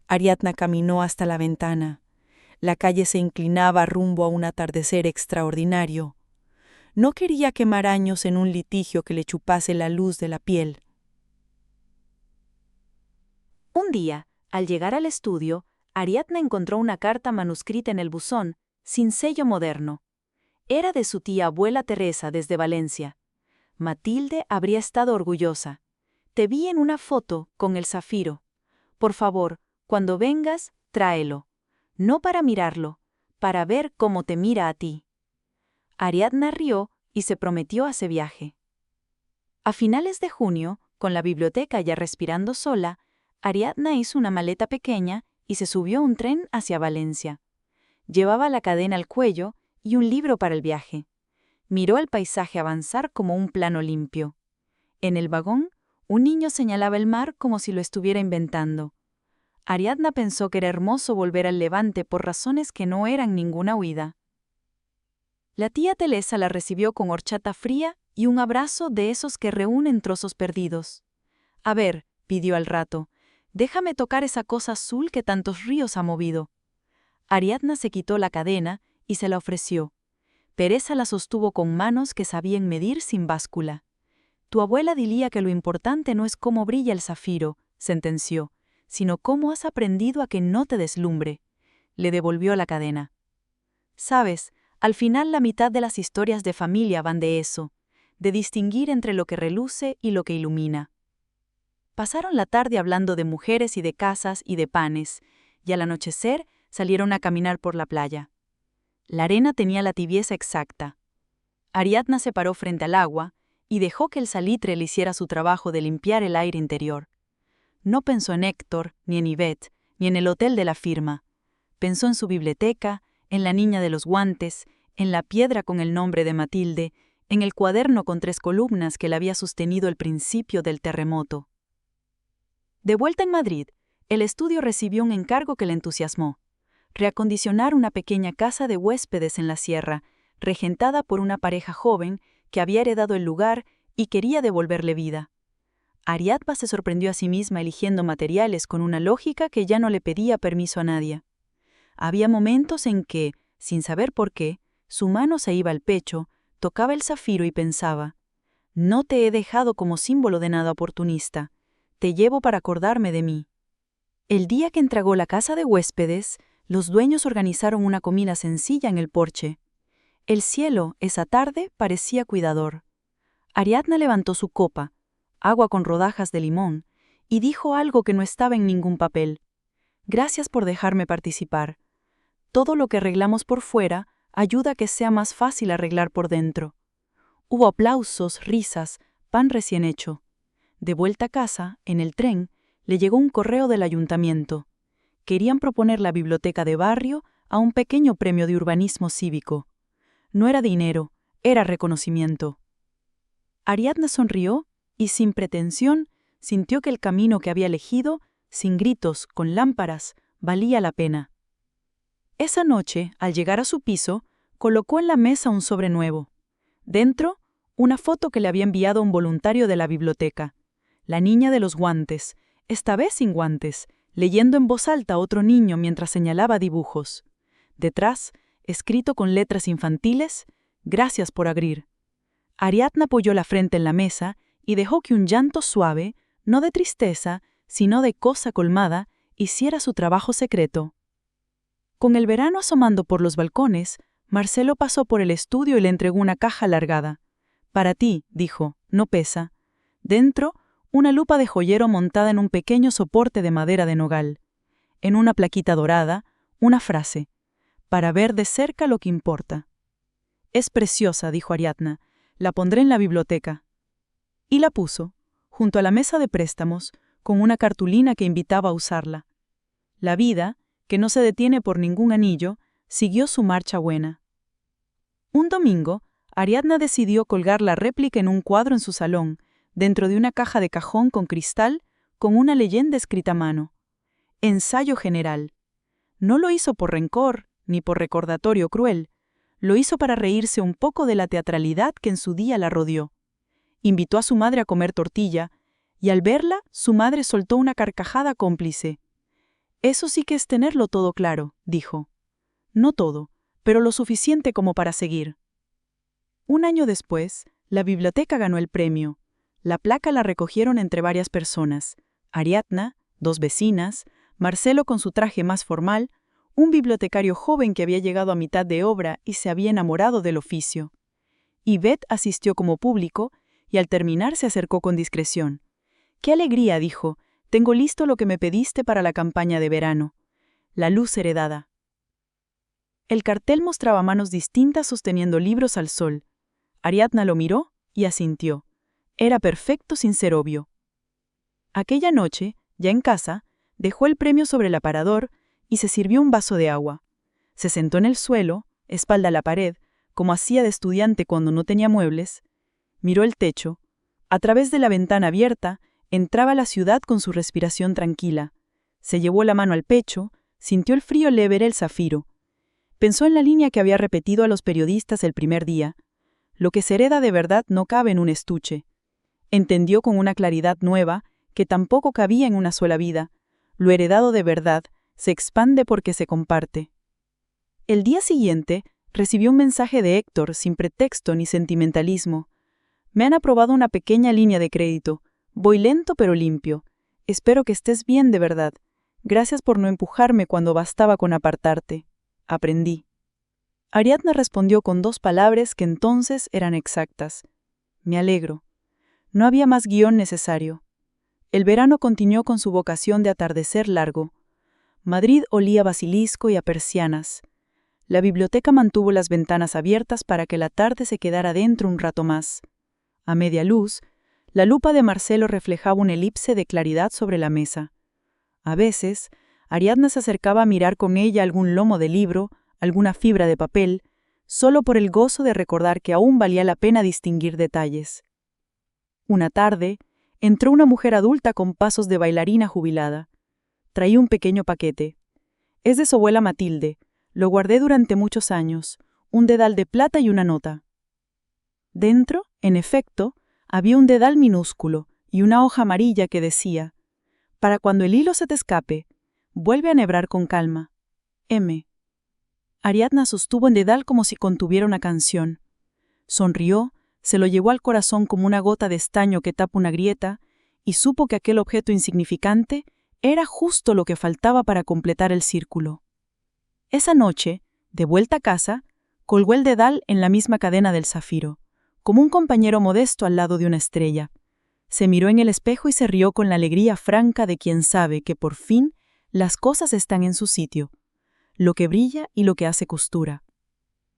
Ariadna caminó hasta la ventana. La calle se inclinaba rumbo a un atardecer extraordinario. No quería quemar años en un litigio que le chupase la luz de la piel. Un día, al llegar al estudio, Ariadna encontró una carta manuscrita en el buzón, sin sello moderno. Era de su tía abuela Teresa desde Valencia. Matilde habría estado orgullosa. «Te vi en una foto con el zafiro. Por favor, cuando vengas, tráelo. No para mirarlo, para ver cómo te mira a ti». Ariadna rió y se prometió a ese viaje. A finales de junio, con la biblioteca ya respirando sola, Ariadna hizo una maleta pequeña y se subió a un tren hacia Valencia. Llevaba la cadena al cuello y un libro para el viaje. Miró el paisaje avanzar como un plano limpio. En el vagón, un niño señalaba el mar como si lo estuviera inventando. Ariadna pensó que era hermoso volver al Levante por razones que no eran ninguna huida. La tía Teresa la recibió con horchata fría y un abrazo de esos que reúnen trozos perdidos. «A ver», pidió al rato, «déjame tocar esa cosa azul que tantos ríos ha movido». Ariadna se quitó la cadena y se la ofreció. Teresa la sostuvo con manos que sabían medir sin báscula. «Tu abuela diría que lo importante no es cómo brilla el zafiro», sentenció, «sino cómo has aprendido a que no te deslumbre». Le devolvió la cadena. «Sabes, al final la mitad de las historias de familia van de eso, de distinguir entre lo que reluce y lo que ilumina». Pasaron la tarde hablando de mujeres y de casas y de panes, y al anochecer salieron a caminar por la playa. La arena tenía la tibieza exacta. Ariadna se paró frente al agua y dejó que el salitre le hiciera su trabajo de limpiar el aire interior. No pensó en Héctor, ni en Ivette, ni en el hotel de la firma. Pensó en su biblioteca, en la niña de los guantes, en la piedra con el nombre de Matilde, en el cuaderno con 3 columnas que la había sostenido el principio del terremoto. De vuelta en Madrid, el estudio recibió un encargo que le entusiasmó: reacondicionar una pequeña casa de huéspedes en la sierra, regentada por una pareja joven que había heredado el lugar y quería devolverle vida. Ariadna se sorprendió a sí misma eligiendo materiales con una lógica que ya no le pedía permiso a nadie. Había momentos en que, sin saber por qué, su mano se iba al pecho, tocaba el zafiro y pensaba: no te he dejado como símbolo de nada oportunista, te llevo para acordarme de mí. El día que entregó la casa de huéspedes, los dueños organizaron una comida sencilla en el porche. El cielo, esa tarde, parecía cuidador. Ariadna levantó su copa, agua con rodajas de limón, y dijo algo que no estaba en ningún papel: gracias por dejarme participar. Todo lo que arreglamos por fuera ayuda a que sea más fácil arreglar por dentro. Hubo aplausos, risas, pan recién hecho. De vuelta a casa, en el tren, le llegó un correo del ayuntamiento. Querían proponer la biblioteca de barrio a un pequeño premio de urbanismo cívico. No era dinero, era reconocimiento. Ariadna sonrió y, sin pretensión, sintió que el camino que había elegido, sin gritos, con lámparas, valía la pena. Esa noche, al llegar a su piso, colocó en la mesa un sobre nuevo. Dentro, una foto que le había enviado un voluntario de la biblioteca. La niña de los guantes, esta vez sin guantes, leyendo en voz alta a otro niño mientras señalaba dibujos. Detrás, escrito con letras infantiles: gracias por abrir. Ariadna apoyó la frente en la mesa y dejó que un llanto suave, no de tristeza, sino de cosa colmada, hiciera su trabajo secreto. Con el verano asomando por los balcones, Marcelo pasó por el estudio y le entregó una caja alargada. Para ti, dijo, no pesa. Dentro, una lupa de joyero montada en un pequeño soporte de madera de nogal. En una plaquita dorada, una frase: para ver de cerca lo que importa. Es preciosa, dijo Ariadna, la pondré en la biblioteca. Y la puso, junto a la mesa de préstamos, con una cartulina que invitaba a usarla. La vida, que no se detiene por ningún anillo, siguió su marcha buena. Un domingo, Ariadna decidió colgar la réplica en un cuadro en su salón, dentro de una caja de cajón con cristal, con una leyenda escrita a mano: Ensayo general. No lo hizo por rencor, ni por recordatorio cruel. Lo hizo para reírse un poco de la teatralidad que en su día la rodeó. Invitó a su madre a comer tortilla, y al verla, su madre soltó una carcajada cómplice. Eso sí que es tenerlo todo claro, dijo. No todo, pero lo suficiente como para seguir. Un año después, la biblioteca ganó el premio. La placa la recogieron entre varias personas: Ariadna, 2 vecinas, Marcelo con su traje más formal, un bibliotecario joven que había llegado a mitad de obra y se había enamorado del oficio. Yvette asistió como público y al terminar se acercó con discreción. «¡Qué alegría!», dijo. «Tengo listo lo que me pediste para la campaña de verano. La luz heredada». El cartel mostraba manos distintas sosteniendo libros al sol. Ariadna lo miró y asintió. Era perfecto sin ser obvio. Aquella noche, ya en casa, dejó el premio sobre el aparador y se sirvió un vaso de agua. Se sentó en el suelo, espalda a la pared, como hacía de estudiante cuando no tenía muebles. Miró el techo. A través de la ventana abierta, entraba la ciudad con su respiración tranquila. Se llevó la mano al pecho, sintió el frío leve del zafiro. Pensó en la línea que había repetido a los periodistas el primer día. Lo que se hereda de verdad no cabe en un estuche. Entendió con una claridad nueva que tampoco cabía en una sola vida. Lo heredado de verdad se expande porque se comparte. El día siguiente, recibió un mensaje de Héctor sin pretexto ni sentimentalismo. «Me han aprobado una pequeña línea de crédito. Voy lento pero limpio. Espero que estés bien de verdad. Gracias por no empujarme cuando bastaba con apartarte. Aprendí». Ariadna respondió con 2 palabras que entonces eran exactas. «Me alegro». No había más guión necesario. El verano continuó con su vocación de atardecer largo. Madrid olía a basilisco y a persianas. La biblioteca mantuvo las ventanas abiertas para que la tarde se quedara dentro un rato más. A media luz, la lupa de Marcelo reflejaba una elipse de claridad sobre la mesa. A veces, Ariadna se acercaba a mirar con ella algún lomo de libro, alguna fibra de papel, solo por el gozo de recordar que aún valía la pena distinguir detalles. Una tarde, entró una mujer adulta con pasos de bailarina jubilada. Traía un pequeño paquete. Es de su abuela Matilde. Lo guardé durante muchos años. Un dedal de plata y una nota. Dentro, en efecto, había un dedal minúsculo y una hoja amarilla que decía: «Para cuando el hilo se te escape, vuelve a enhebrar con calma. M». Ariadna sostuvo el dedal como si contuviera una canción. Sonrió, se lo llevó al corazón como una gota de estaño que tapa una grieta, y supo que aquel objeto insignificante era justo lo que faltaba para completar el círculo. Esa noche, de vuelta a casa, colgó el dedal en la misma cadena del zafiro, como un compañero modesto al lado de una estrella. Se miró en el espejo y se rió con la alegría franca de quien sabe que por fin las cosas están en su sitio, lo que brilla y lo que hace costura.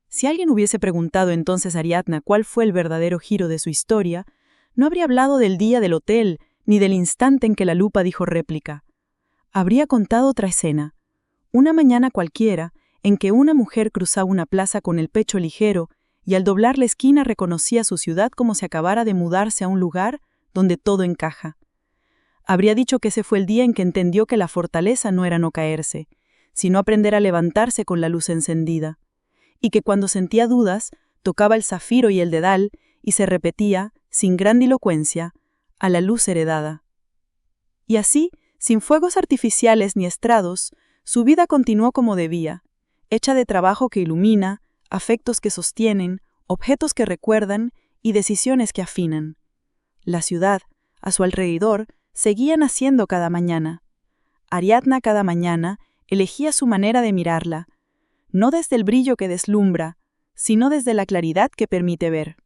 Si alguien hubiese preguntado entonces a Ariadna cuál fue el verdadero giro de su historia, no habría hablado del día del hotel ni del instante en que la lupa dijo réplica. Habría contado otra escena, una mañana cualquiera en que una mujer cruzaba una plaza con el pecho ligero y al doblar la esquina reconocía su ciudad como si acabara de mudarse a un lugar donde todo encaja. Habría dicho que ese fue el día en que entendió que la fortaleza no era no caerse, sino aprender a levantarse con la luz encendida, y que cuando sentía dudas, tocaba el zafiro y el dedal y se repetía, sin grandilocuencia, a la luz heredada. Y así, sin fuegos artificiales ni estrados, su vida continuó como debía, hecha de trabajo que ilumina, afectos que sostienen, objetos que recuerdan y decisiones que afinan. La ciudad, a su alrededor, seguía naciendo cada mañana. Ariadna cada mañana elegía su manera de mirarla, no desde el brillo que deslumbra, sino desde la claridad que permite ver.